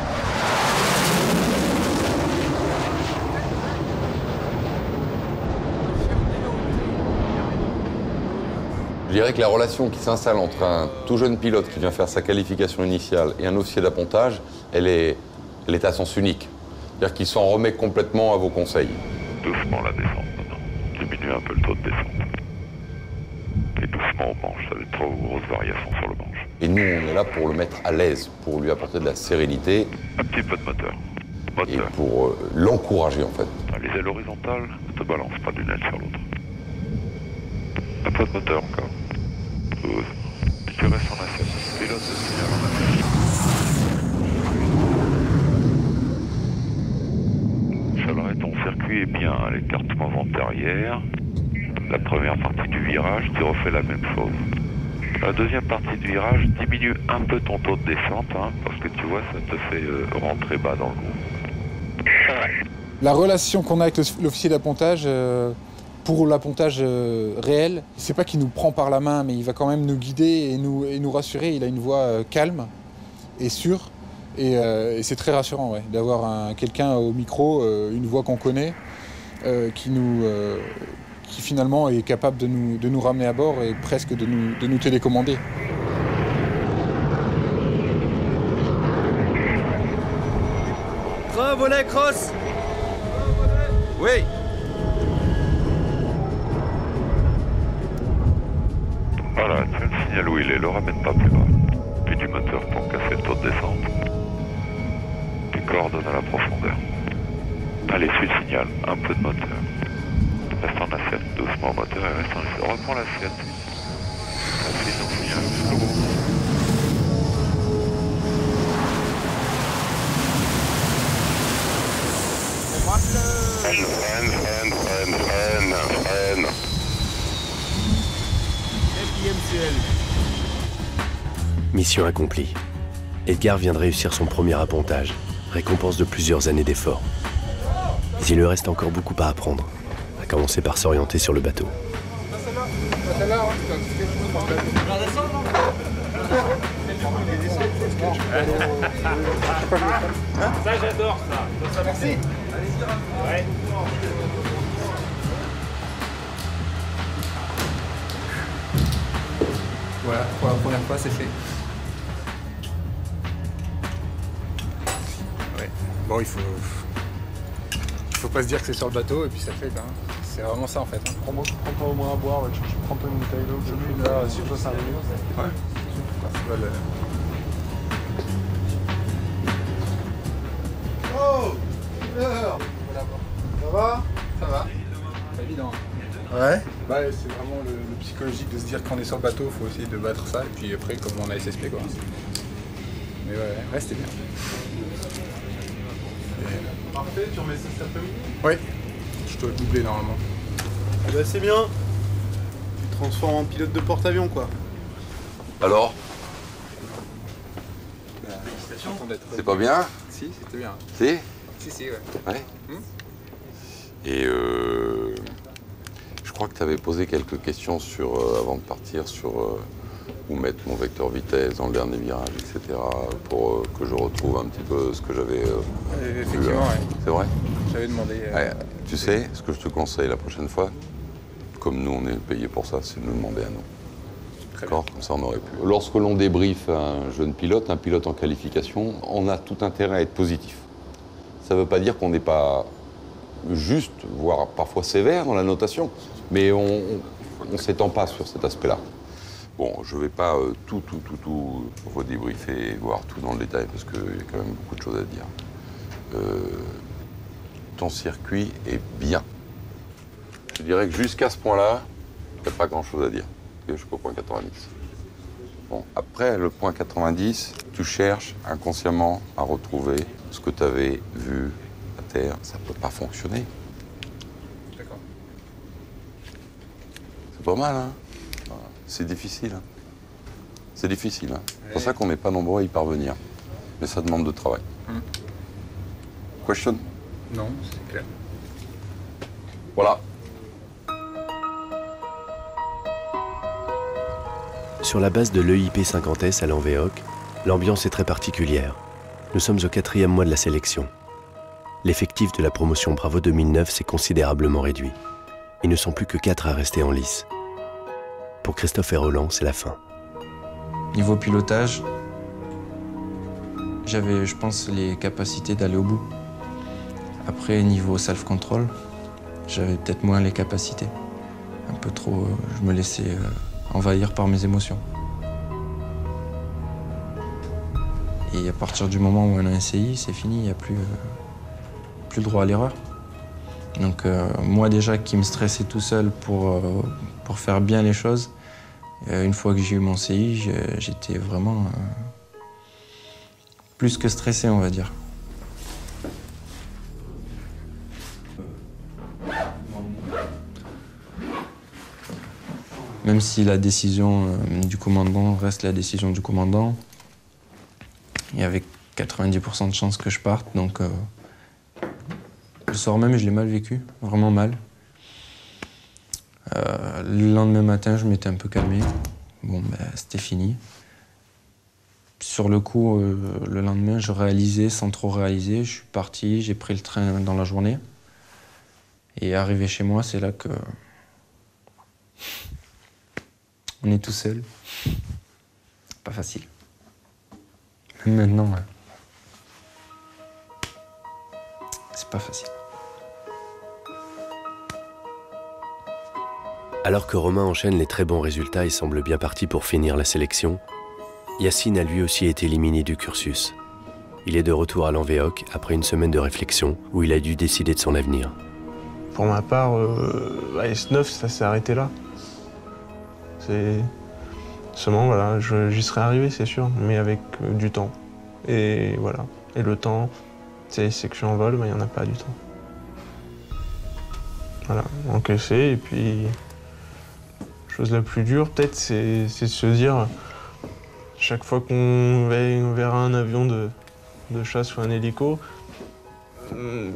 [SPEAKER 3] Je dirais que la relation qui s'installe entre un tout jeune pilote qui vient faire sa qualification initiale et un officier d'appontage, elle est à sens unique. C'est-à-dire qu'il s'en remet complètement à vos conseils.
[SPEAKER 20] Doucement la descente maintenant. Diminue un peu le taux de descente. Et doucement au manche, ça va être trop grosse variation sur le manche.
[SPEAKER 3] Et nous, on est là pour le mettre à l'aise, pour lui apporter de la sérénité.
[SPEAKER 20] Un petit peu de moteur.
[SPEAKER 3] Et pour l'encourager, en fait.
[SPEAKER 20] Les ailes horizontales ne te balancent pas d'une aile sur l'autre. Un peu de moteur encore. Tu restes en assiette. Pilote de signal en assiette. Chaleur, ton circuit est bien. L'écartement vent arrière. La première partie du virage, tu refais la même chose. La deuxième partie du virage, diminue un peu ton taux de descente, hein, parce que tu vois, ça te fait rentrer bas dans le groupe.
[SPEAKER 15] La relation qu'on a avec l'officier d'appontage, pour l'appontage réel, c'est pas qu'il nous prend par la main, mais il va quand même nous guider et nous rassurer. Il a une voix calme et sûre, et c'est très rassurant, ouais, d'avoir quelqu'un au micro, une voix qu'on connaît.
[SPEAKER 6] qui finalement est capable de nous ramener à bord et presque de nous télécommander.
[SPEAKER 7] Volet cross. Oui.
[SPEAKER 20] Voilà, tu le signal où il est, le ramène pas plus bas. Puis du moteur pour casser le taux de descente. Puis coordonne à la profondeur. Allez, suis le signal, un peu de moteur. Reste en assiette, doucement moteur et reste en assiette. Reprends l'assiette. Assis son signal, slow. Freine.
[SPEAKER 10] Mission accomplie. Edgar vient de réussir son premier appontage, récompense de plusieurs années d'efforts. Mais il lui reste encore beaucoup à apprendre, à commencer par s'orienter sur le bateau.
[SPEAKER 7] Ça j'adore ça. Merci. Ouais.
[SPEAKER 6] Voilà, pour la première fois, c'est fait. Ouais. Bon, il faut pas se dire que c'est sur le bateau et puis ça fait. Hein. C'est vraiment ça en fait. Hein.
[SPEAKER 2] Prends pas au moins à boire, ouais. Je prends pas une bouteille d'eau. Je suis là, si toi ça arrive.
[SPEAKER 6] Ouais.
[SPEAKER 2] Oh, ça va? Ça va.
[SPEAKER 6] C'est évident.
[SPEAKER 2] Ouais.
[SPEAKER 6] Bah, c'est vraiment le psychologique de se dire qu'on est sur le bateau, il faut essayer de battre ça, et puis après, comme on a SSP, quoi. Mais ouais, c'était bien.
[SPEAKER 2] Parfait, tu remets ça cet après-midi?
[SPEAKER 6] Oui, je dois le doubler normalement.
[SPEAKER 2] Ah bah c'est bien. Tu te transformes en pilote de porte-avions, quoi.
[SPEAKER 3] Alors?
[SPEAKER 6] Félicitations d'être.
[SPEAKER 3] C'est pas bien?
[SPEAKER 6] Si, c'était bien.
[SPEAKER 3] Si?
[SPEAKER 6] Si, ouais.
[SPEAKER 3] Ouais. Et je crois que tu avais posé quelques questions avant de partir sur où mettre mon vecteur vitesse dans le dernier virage, etc. pour que je retrouve un petit peu ce que j'avais
[SPEAKER 6] effectivement,
[SPEAKER 3] vu.
[SPEAKER 6] Ouais.
[SPEAKER 3] C'est vrai?
[SPEAKER 6] J'avais demandé.
[SPEAKER 3] Ouais, tu sais, ce que je te conseille la prochaine fois, comme nous on est payé pour ça, c'est de nous demander à nous. D'accord? Comme ça on aurait pu. Lorsque l'on débriefe un jeune pilote, un pilote en qualification, on a tout intérêt à être positif. Ça ne veut pas dire qu'on n'est pas juste, voire parfois sévère dans la notation, mais on ne s'étend pas sur cet aspect-là. Bon, je ne vais pas tout redébriefer et voir tout dans le détail, parce qu'il y a quand même beaucoup de choses à dire. Ton circuit est bien. Je dirais que jusqu'à ce point-là, il n'y a pas grand-chose à dire, jusqu'au point 90. Bon, après le point 90, tu cherches inconsciemment à retrouver ce que tu avais vu à terre. Ça ne peut pas fonctionner.
[SPEAKER 6] D'accord.
[SPEAKER 3] C'est pas mal, hein? C'est difficile. Hein? C'est difficile. Hein? C'est pour ça qu'on n'est pas nombreux à y parvenir. Mais ça demande de travail. Question?
[SPEAKER 6] Non, c'est clair.
[SPEAKER 3] Voilà.
[SPEAKER 10] Sur la base de l'EIP 50S à l'Anvéoc, l'ambiance est très particulière. Nous sommes au 4e mois de la sélection. L'effectif de la promotion Bravo 2009 s'est considérablement réduit. Ils ne sont plus que 4 à rester en lice. Pour Christophe et Roland, c'est la fin.
[SPEAKER 8] Niveau pilotage, j'avais, je pense, les capacités d'aller au bout. Après, niveau self-control, j'avais peut-être moins les capacités. Un peu trop, je me laissais envahir par mes émotions. Et à partir du moment où on a un CI, c'est fini, il n'y a plus le droit à l'erreur. Donc moi déjà qui me stressais tout seul pour faire bien les choses, une fois que j'ai eu mon CI, j'étais vraiment plus que stressé, on va dire. Même si la décision du commandant reste la décision du commandant, il y avait 90% de chances que je parte, donc le soir même, je l'ai mal vécu, vraiment mal. Le lendemain matin, je m'étais un peu calmé. Bon, ben, c'était fini. Sur le coup, le lendemain, je réalisais sans trop réaliser. Je suis parti, j'ai pris le train dans la journée. Et arrivé chez moi, c'est là que on est tout seul. Pas facile. Même maintenant, c'est pas facile.
[SPEAKER 10] Alors que Romain enchaîne les très bons résultats et semble bien parti pour finir la sélection, Yacine a lui aussi été éliminé du cursus. Il est de retour à l'Envéoc après une semaine de réflexion où il a dû décider de son avenir.
[SPEAKER 2] Pour ma part, à S9, ça s'est arrêté là. C'est... Seulement, voilà, j'y serais arrivé, c'est sûr, mais avec du temps. Et voilà. Et le temps, c'est les sections en vol, mais il n'y en a pas du temps. Voilà, encaisser, et puis... Chose la plus dure, peut-être, c'est de se dire, chaque fois qu'on verra un avion de chasse ou un hélico,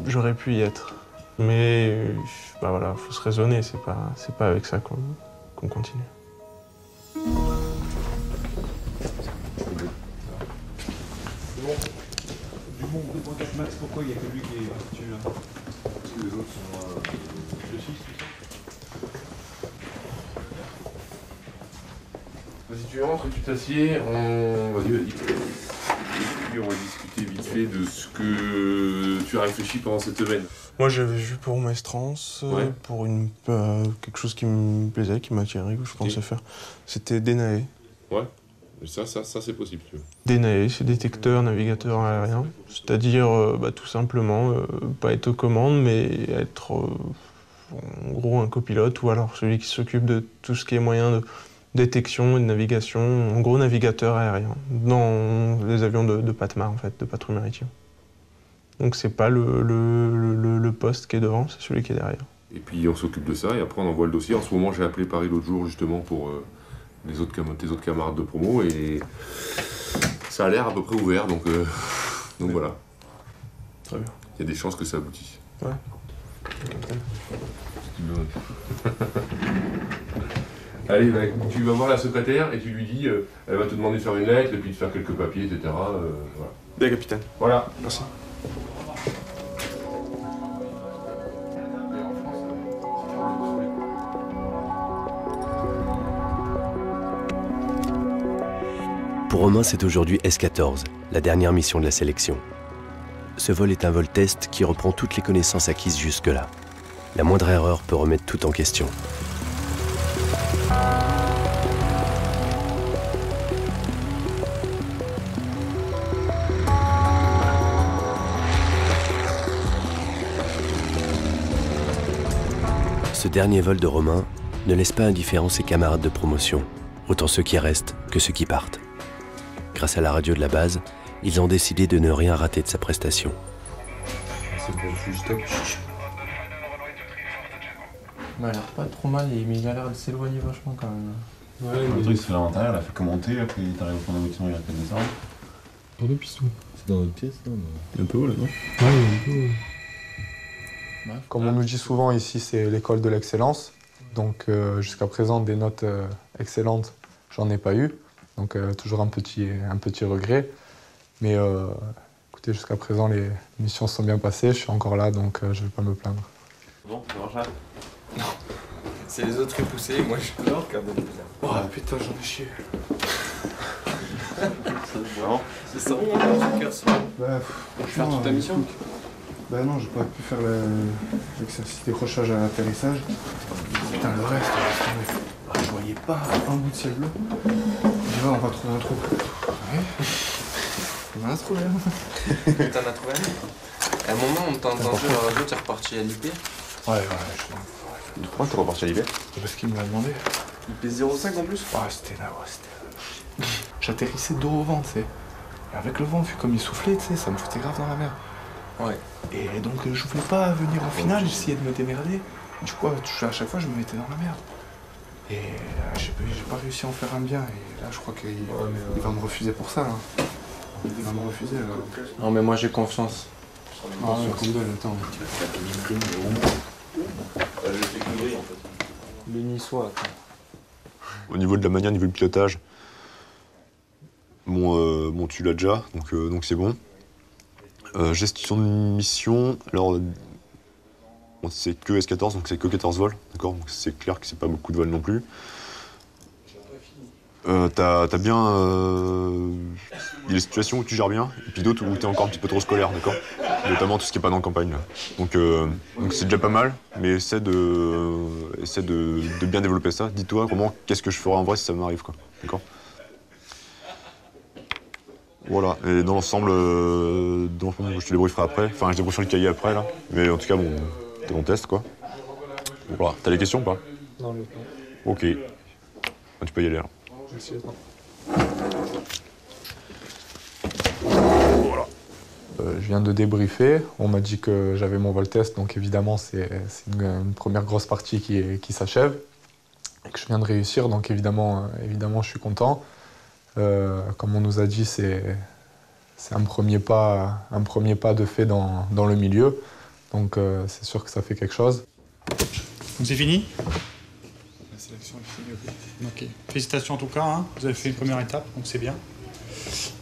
[SPEAKER 2] j'aurais pu y être. Mais bah voilà, faut se raisonner, c'est pas avec ça qu'on continue.
[SPEAKER 5] Du monde de 4 max, pourquoi il n'y a que lui qui est battu là? Parce que les autres sont de 6, tout ça.
[SPEAKER 4] Vas-y, tu rentres et tu t'assieds, Vas-y. Et puis on va discuter vite fait de ce que tu as réfléchi pendant cette semaine.
[SPEAKER 2] Moi, j'avais vu pour Maestrance, pour quelque chose qui me plaisait, qui m'attirait, que je pensais faire. C'était Denae.
[SPEAKER 4] Ouais, ça c'est possible, tu veux.
[SPEAKER 2] Denae, c'est détecteur, navigateur aérien. C'est-à-dire, tout simplement, pas être aux commandes, mais être, en gros, un copilote, ou alors celui qui s'occupe de tout ce qui est moyen de détection et de navigation, en gros, navigateur aérien, dans les avions de PATMAR, en fait, de patrouille maritime. Donc c'est pas le poste qui est devant, c'est celui qui est derrière.
[SPEAKER 4] Et puis on s'occupe de ça et après on envoie le dossier. En ce moment j'ai appelé Paris l'autre jour justement pour tes autres camarades de promo et ça a l'air à peu près ouvert donc voilà.
[SPEAKER 2] Très bien.
[SPEAKER 4] Il y a des chances que ça aboutisse.
[SPEAKER 2] Ouais.
[SPEAKER 4] Allez, tu vas voir la secrétaire et tu lui dis, elle va te demander de faire une lettre et puis de faire quelques papiers, etc. Voilà.
[SPEAKER 2] Bien, capitaine.
[SPEAKER 4] Voilà.
[SPEAKER 2] Merci.
[SPEAKER 10] Pour Romain, c'est aujourd'hui S14, la dernière mission de la sélection. Ce vol est un vol test qui reprend toutes les connaissances acquises jusque-là. La moindre erreur peut remettre tout en question. Ce dernier vol de Romain ne laisse pas indifférents ses camarades de promotion, autant ceux qui restent que ceux qui partent. Grâce à la radio de la base, ils ont décidé de ne rien rater de sa prestation.
[SPEAKER 8] C'est bon, je suis stop. Il a l'air pas trop mal, mais il a l'air de s'éloigner vachement quand même.
[SPEAKER 5] Ouais, le truc c'est à l'intérieur, elle a fait commenter, après il est arrivé au fond de la mission, il a fait des armes.
[SPEAKER 9] Pas de piston.
[SPEAKER 5] C'est dans notre pièce, non?
[SPEAKER 9] Il est un peu haut là, non?
[SPEAKER 5] Ouais, il est un peu haut.
[SPEAKER 9] Comme on nous dit souvent ici, c'est l'école de l'excellence. Donc jusqu'à présent, des notes excellentes, j'en ai pas eu. Donc toujours un petit regret. Mais écoutez, jusqu'à présent, les missions sont bien passées. Je suis encore là, donc je vais pas me plaindre.
[SPEAKER 5] Bon, ça marche là?
[SPEAKER 8] Non. C'est les autres qui poussé, moi je suis là, regardez.
[SPEAKER 2] Oh putain, j'en ai chié.
[SPEAKER 8] C'est ça, on a cœur ça.
[SPEAKER 9] Bah,
[SPEAKER 8] faire toute ta mission?
[SPEAKER 9] Bah non, j'ai pas pu faire l'exercice décrochage à l'atterrissage. Putain, le reste, je voyais pas un bout de ciel bleu. Je vais, on va trouver un trou. Ouais. On en a trouvé un.
[SPEAKER 8] T'en as trouvé un? À un moment, on t'a entendu la radio, t'es reparti à l'IP?
[SPEAKER 9] Ouais.
[SPEAKER 5] Pourquoi t'es reparti à l'IP?
[SPEAKER 9] Parce qu'il me l'a demandé.
[SPEAKER 8] IP 05 en plus?
[SPEAKER 9] Ouais, c'était là, c'était. J'atterrissais dos au vent, tu sais. Et avec le vent, vu comme il soufflait, tu sais, ça me foutait grave dans la merde.
[SPEAKER 8] Ouais.
[SPEAKER 9] Et donc, je voulais pas venir au final, j'essayais de me démerder. Du coup, à chaque fois, je me mettais dans la merde. Et j'ai pas réussi à en faire un bien. Et là, je crois qu'il va me refuser pour ça. Hein. Il va me refuser.
[SPEAKER 8] Non, mais moi, j'ai confiance.
[SPEAKER 9] Ah ouais, Campbell, attends.
[SPEAKER 8] Le niçois, attends.
[SPEAKER 5] Au niveau de la manière, au niveau du pilotage, bon, tu l'as déjà, donc c'est bon. Gestion de mission, alors
[SPEAKER 11] Bon, c'est que S14, donc c'est que 14 vols, d'accord? Donc c'est clair que c'est pas beaucoup de vols non plus. T'as bien... Il y a des situations où tu gères bien, et puis d'autres où t'es encore un petit peu trop scolaire, d'accord? Notamment tout ce qui est pas dans la campagne, là. Donc c'est déjà pas mal, mais essaie de bien développer ça. Dis-toi qu'est-ce que je ferais en vrai si ça m'arrive, quoi, d'accord? Voilà, et dans l'ensemble, je te débrieferai après. Enfin, je débrieferai le cahier après, là. Mais en tout cas, bon, t'es mon test, quoi. Voilà. T'as des questions ou pas?
[SPEAKER 9] Non, non.
[SPEAKER 11] Ok. Ah, tu peux y aller, là.
[SPEAKER 9] Merci.
[SPEAKER 11] Voilà.
[SPEAKER 9] Je viens de débriefer. On m'a dit que j'avais mon vol test, donc évidemment, c'est une première grosse partie qui s'achève. Et que je viens de réussir, donc évidemment, je suis content. Comme on nous a dit, c'est un premier pas de fait dans le milieu. Donc c'est sûr que ça fait quelque chose.
[SPEAKER 15] Donc c'est fini? La sélection est finie, ok. Félicitations en tout cas, hein. Vous avez fait une première étape, donc c'est bien.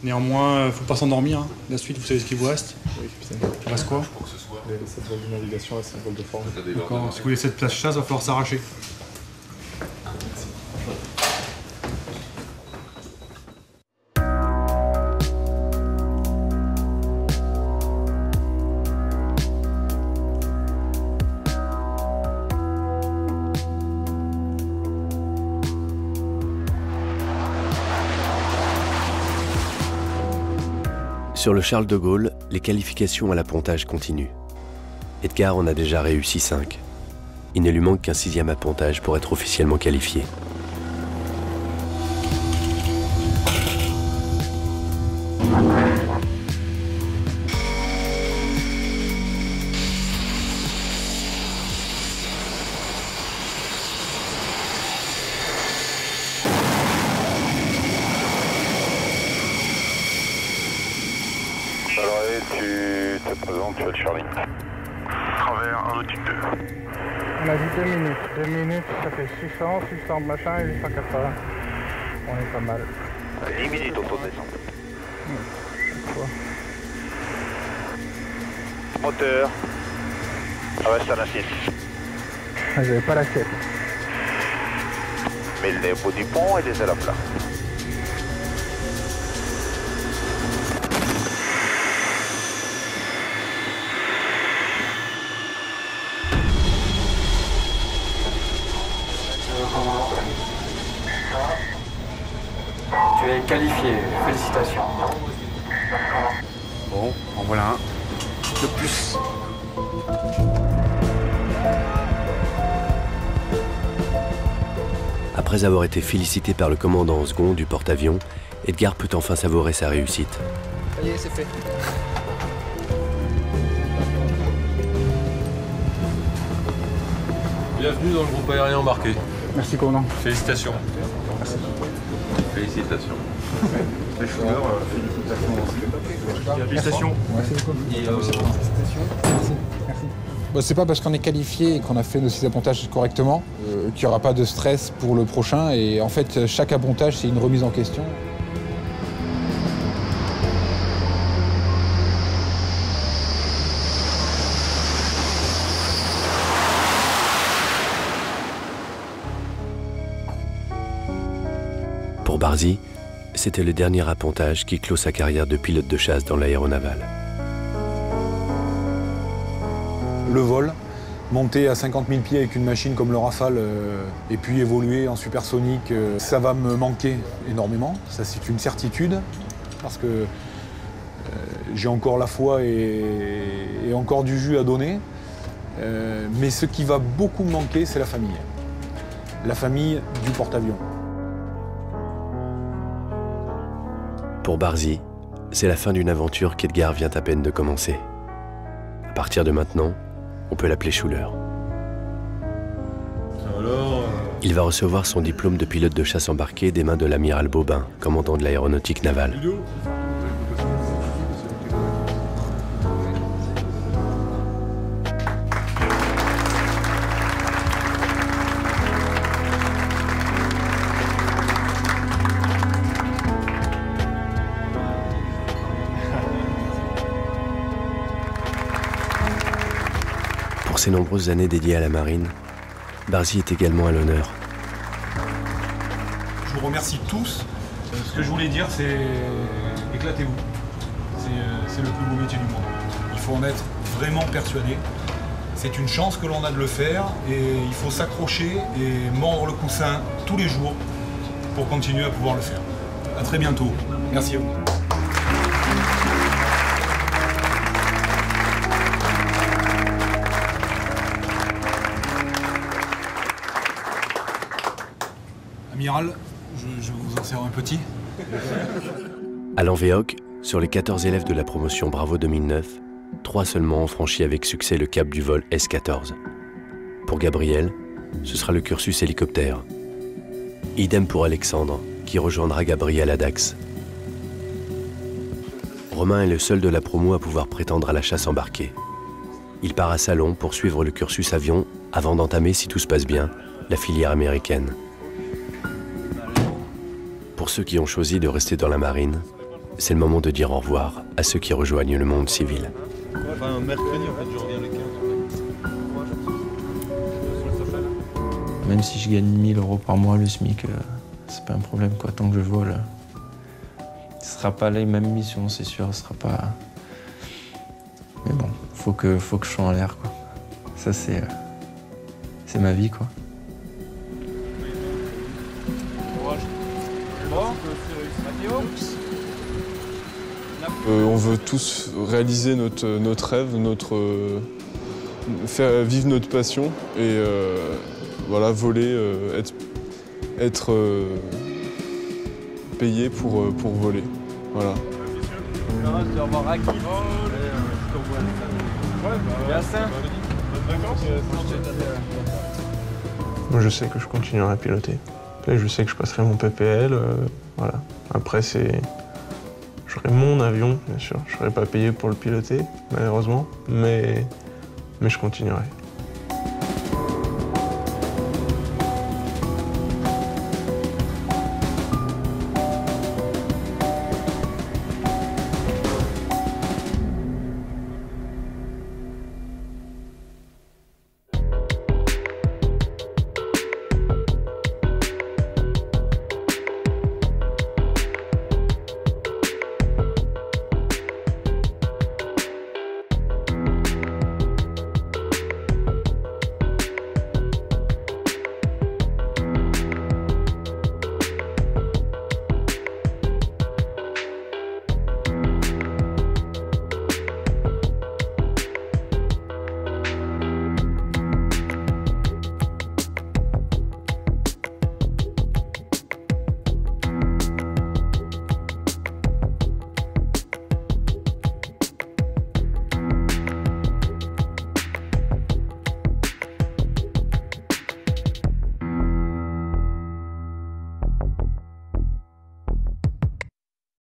[SPEAKER 15] Néanmoins, il ne faut pas s'endormir. Hein. La suite, vous savez ce qu'il vous reste?
[SPEAKER 9] Oui, putain.
[SPEAKER 15] Il reste quoi?
[SPEAKER 9] Les 7 vols de navigation et 5 vols de forme.
[SPEAKER 15] D'accord, si vous voulez cette place chasse, il va falloir s'arracher.
[SPEAKER 10] Sur le Charles de Gaulle, les qualifications à l'appontage continuent. Edgar en a déjà réussi 5. Il ne lui manque qu'un 6e appontage pour être officiellement qualifié.
[SPEAKER 20] Tu as le Charlie. Travers, aéronautique 2.
[SPEAKER 2] On a dit 2 minutes. 2 minutes, ça fait 600, 600 machin et 880. On est pas mal.
[SPEAKER 20] 10 minutes au taux de descente. Moteur. Reste à l'assiette.
[SPEAKER 2] J'avais pas l'assiette.
[SPEAKER 20] Mets le nez au bout du pont et les ailes à plat.
[SPEAKER 12] Tu es qualifié, félicitations.
[SPEAKER 15] Bon, en voilà un. De plus.
[SPEAKER 10] Après avoir été félicité par le commandant en second du porte-avions, Edgar peut enfin savourer sa réussite.
[SPEAKER 12] Ça y est, c'est fait.
[SPEAKER 16] Bienvenue dans le groupe aérien embarqué.
[SPEAKER 15] Merci, commandant.
[SPEAKER 16] Félicitations.
[SPEAKER 15] Merci.
[SPEAKER 16] Félicitations.
[SPEAKER 6] Les choueurs,
[SPEAKER 15] félicitations.
[SPEAKER 6] Merci beaucoup.
[SPEAKER 15] Merci. Bon, c'est pas parce qu'on est qualifié et qu'on a fait nos 6 appontages correctement qu'il n'y aura pas de stress pour le prochain. Et en fait, chaque appontage, c'est une remise en question.
[SPEAKER 10] Pour Barzy, c'était le dernier appontage qui clôt sa carrière de pilote de chasse dans l'aéronaval.
[SPEAKER 15] Le vol, monter à 50 000 pieds avec une machine comme le Rafale et puis évoluer en supersonique, ça va me manquer énormément. Ça, c'est une certitude parce que j'ai encore la foi et encore du jus à donner. Mais ce qui va beaucoup me manquer, c'est la famille. La famille du porte-avions.
[SPEAKER 10] Pour Barzy, c'est la fin d'une aventure qu'Edgar vient à peine de commencer. À partir de maintenant, on peut l'appeler Schuller. Il va recevoir son diplôme de pilote de chasse embarqué des mains de l'amiral Bobin, commandant de l'aéronautique navale. Pour ses nombreuses années dédiées à la marine, Barzy est également à l'honneur.
[SPEAKER 6] Je vous remercie tous. Ce que je voulais dire, c'est éclatez-vous. C'est le plus beau métier du monde. Il faut en être vraiment persuadé. C'est une chance que l'on a de le faire et il faut s'accrocher et mordre le coussin tous les jours pour continuer à pouvoir le faire. À très bientôt. Merci à vous. Amiral, je vous en sers un petit.
[SPEAKER 10] À l'Envéoc, sur les 14 élèves de la promotion Bravo 2009, 3 seulement ont franchi avec succès le cap du vol S-14. Pour Gabriel, ce sera le cursus hélicoptère. Idem pour Alexandre, qui rejoindra Gabriel à Dax. Romain est le seul de la promo à pouvoir prétendre à la chasse embarquée. Il part à Salon pour suivre le cursus avion avant d'entamer, si tout se passe bien, la filière américaine. Pour ceux qui ont choisi de rester dans la marine, c'est le moment de dire au revoir à ceux qui rejoignent le monde civil.
[SPEAKER 16] Enfin, mercredi, en fait, je reviens le 15.
[SPEAKER 8] Même si je gagne 1000 € par mois le SMIC, c'est pas un problème quoi. Tant que je vole, ce sera pas les mêmes missions, c'est sûr. Ce sera pas. Mais bon, faut que je sois en l'air quoi. Ça c'est ma vie quoi.
[SPEAKER 4] On veut tous réaliser notre rêve, faire vivre notre passion et voilà, voler, être payé pour voler. Voilà.
[SPEAKER 2] Moi, je sais que je continuerai à piloter. Après, je sais que je passerai mon PPL. Voilà. Après, j'aurai mon avion, bien sûr. Je ne serai pas payé pour le piloter, malheureusement, mais je continuerai.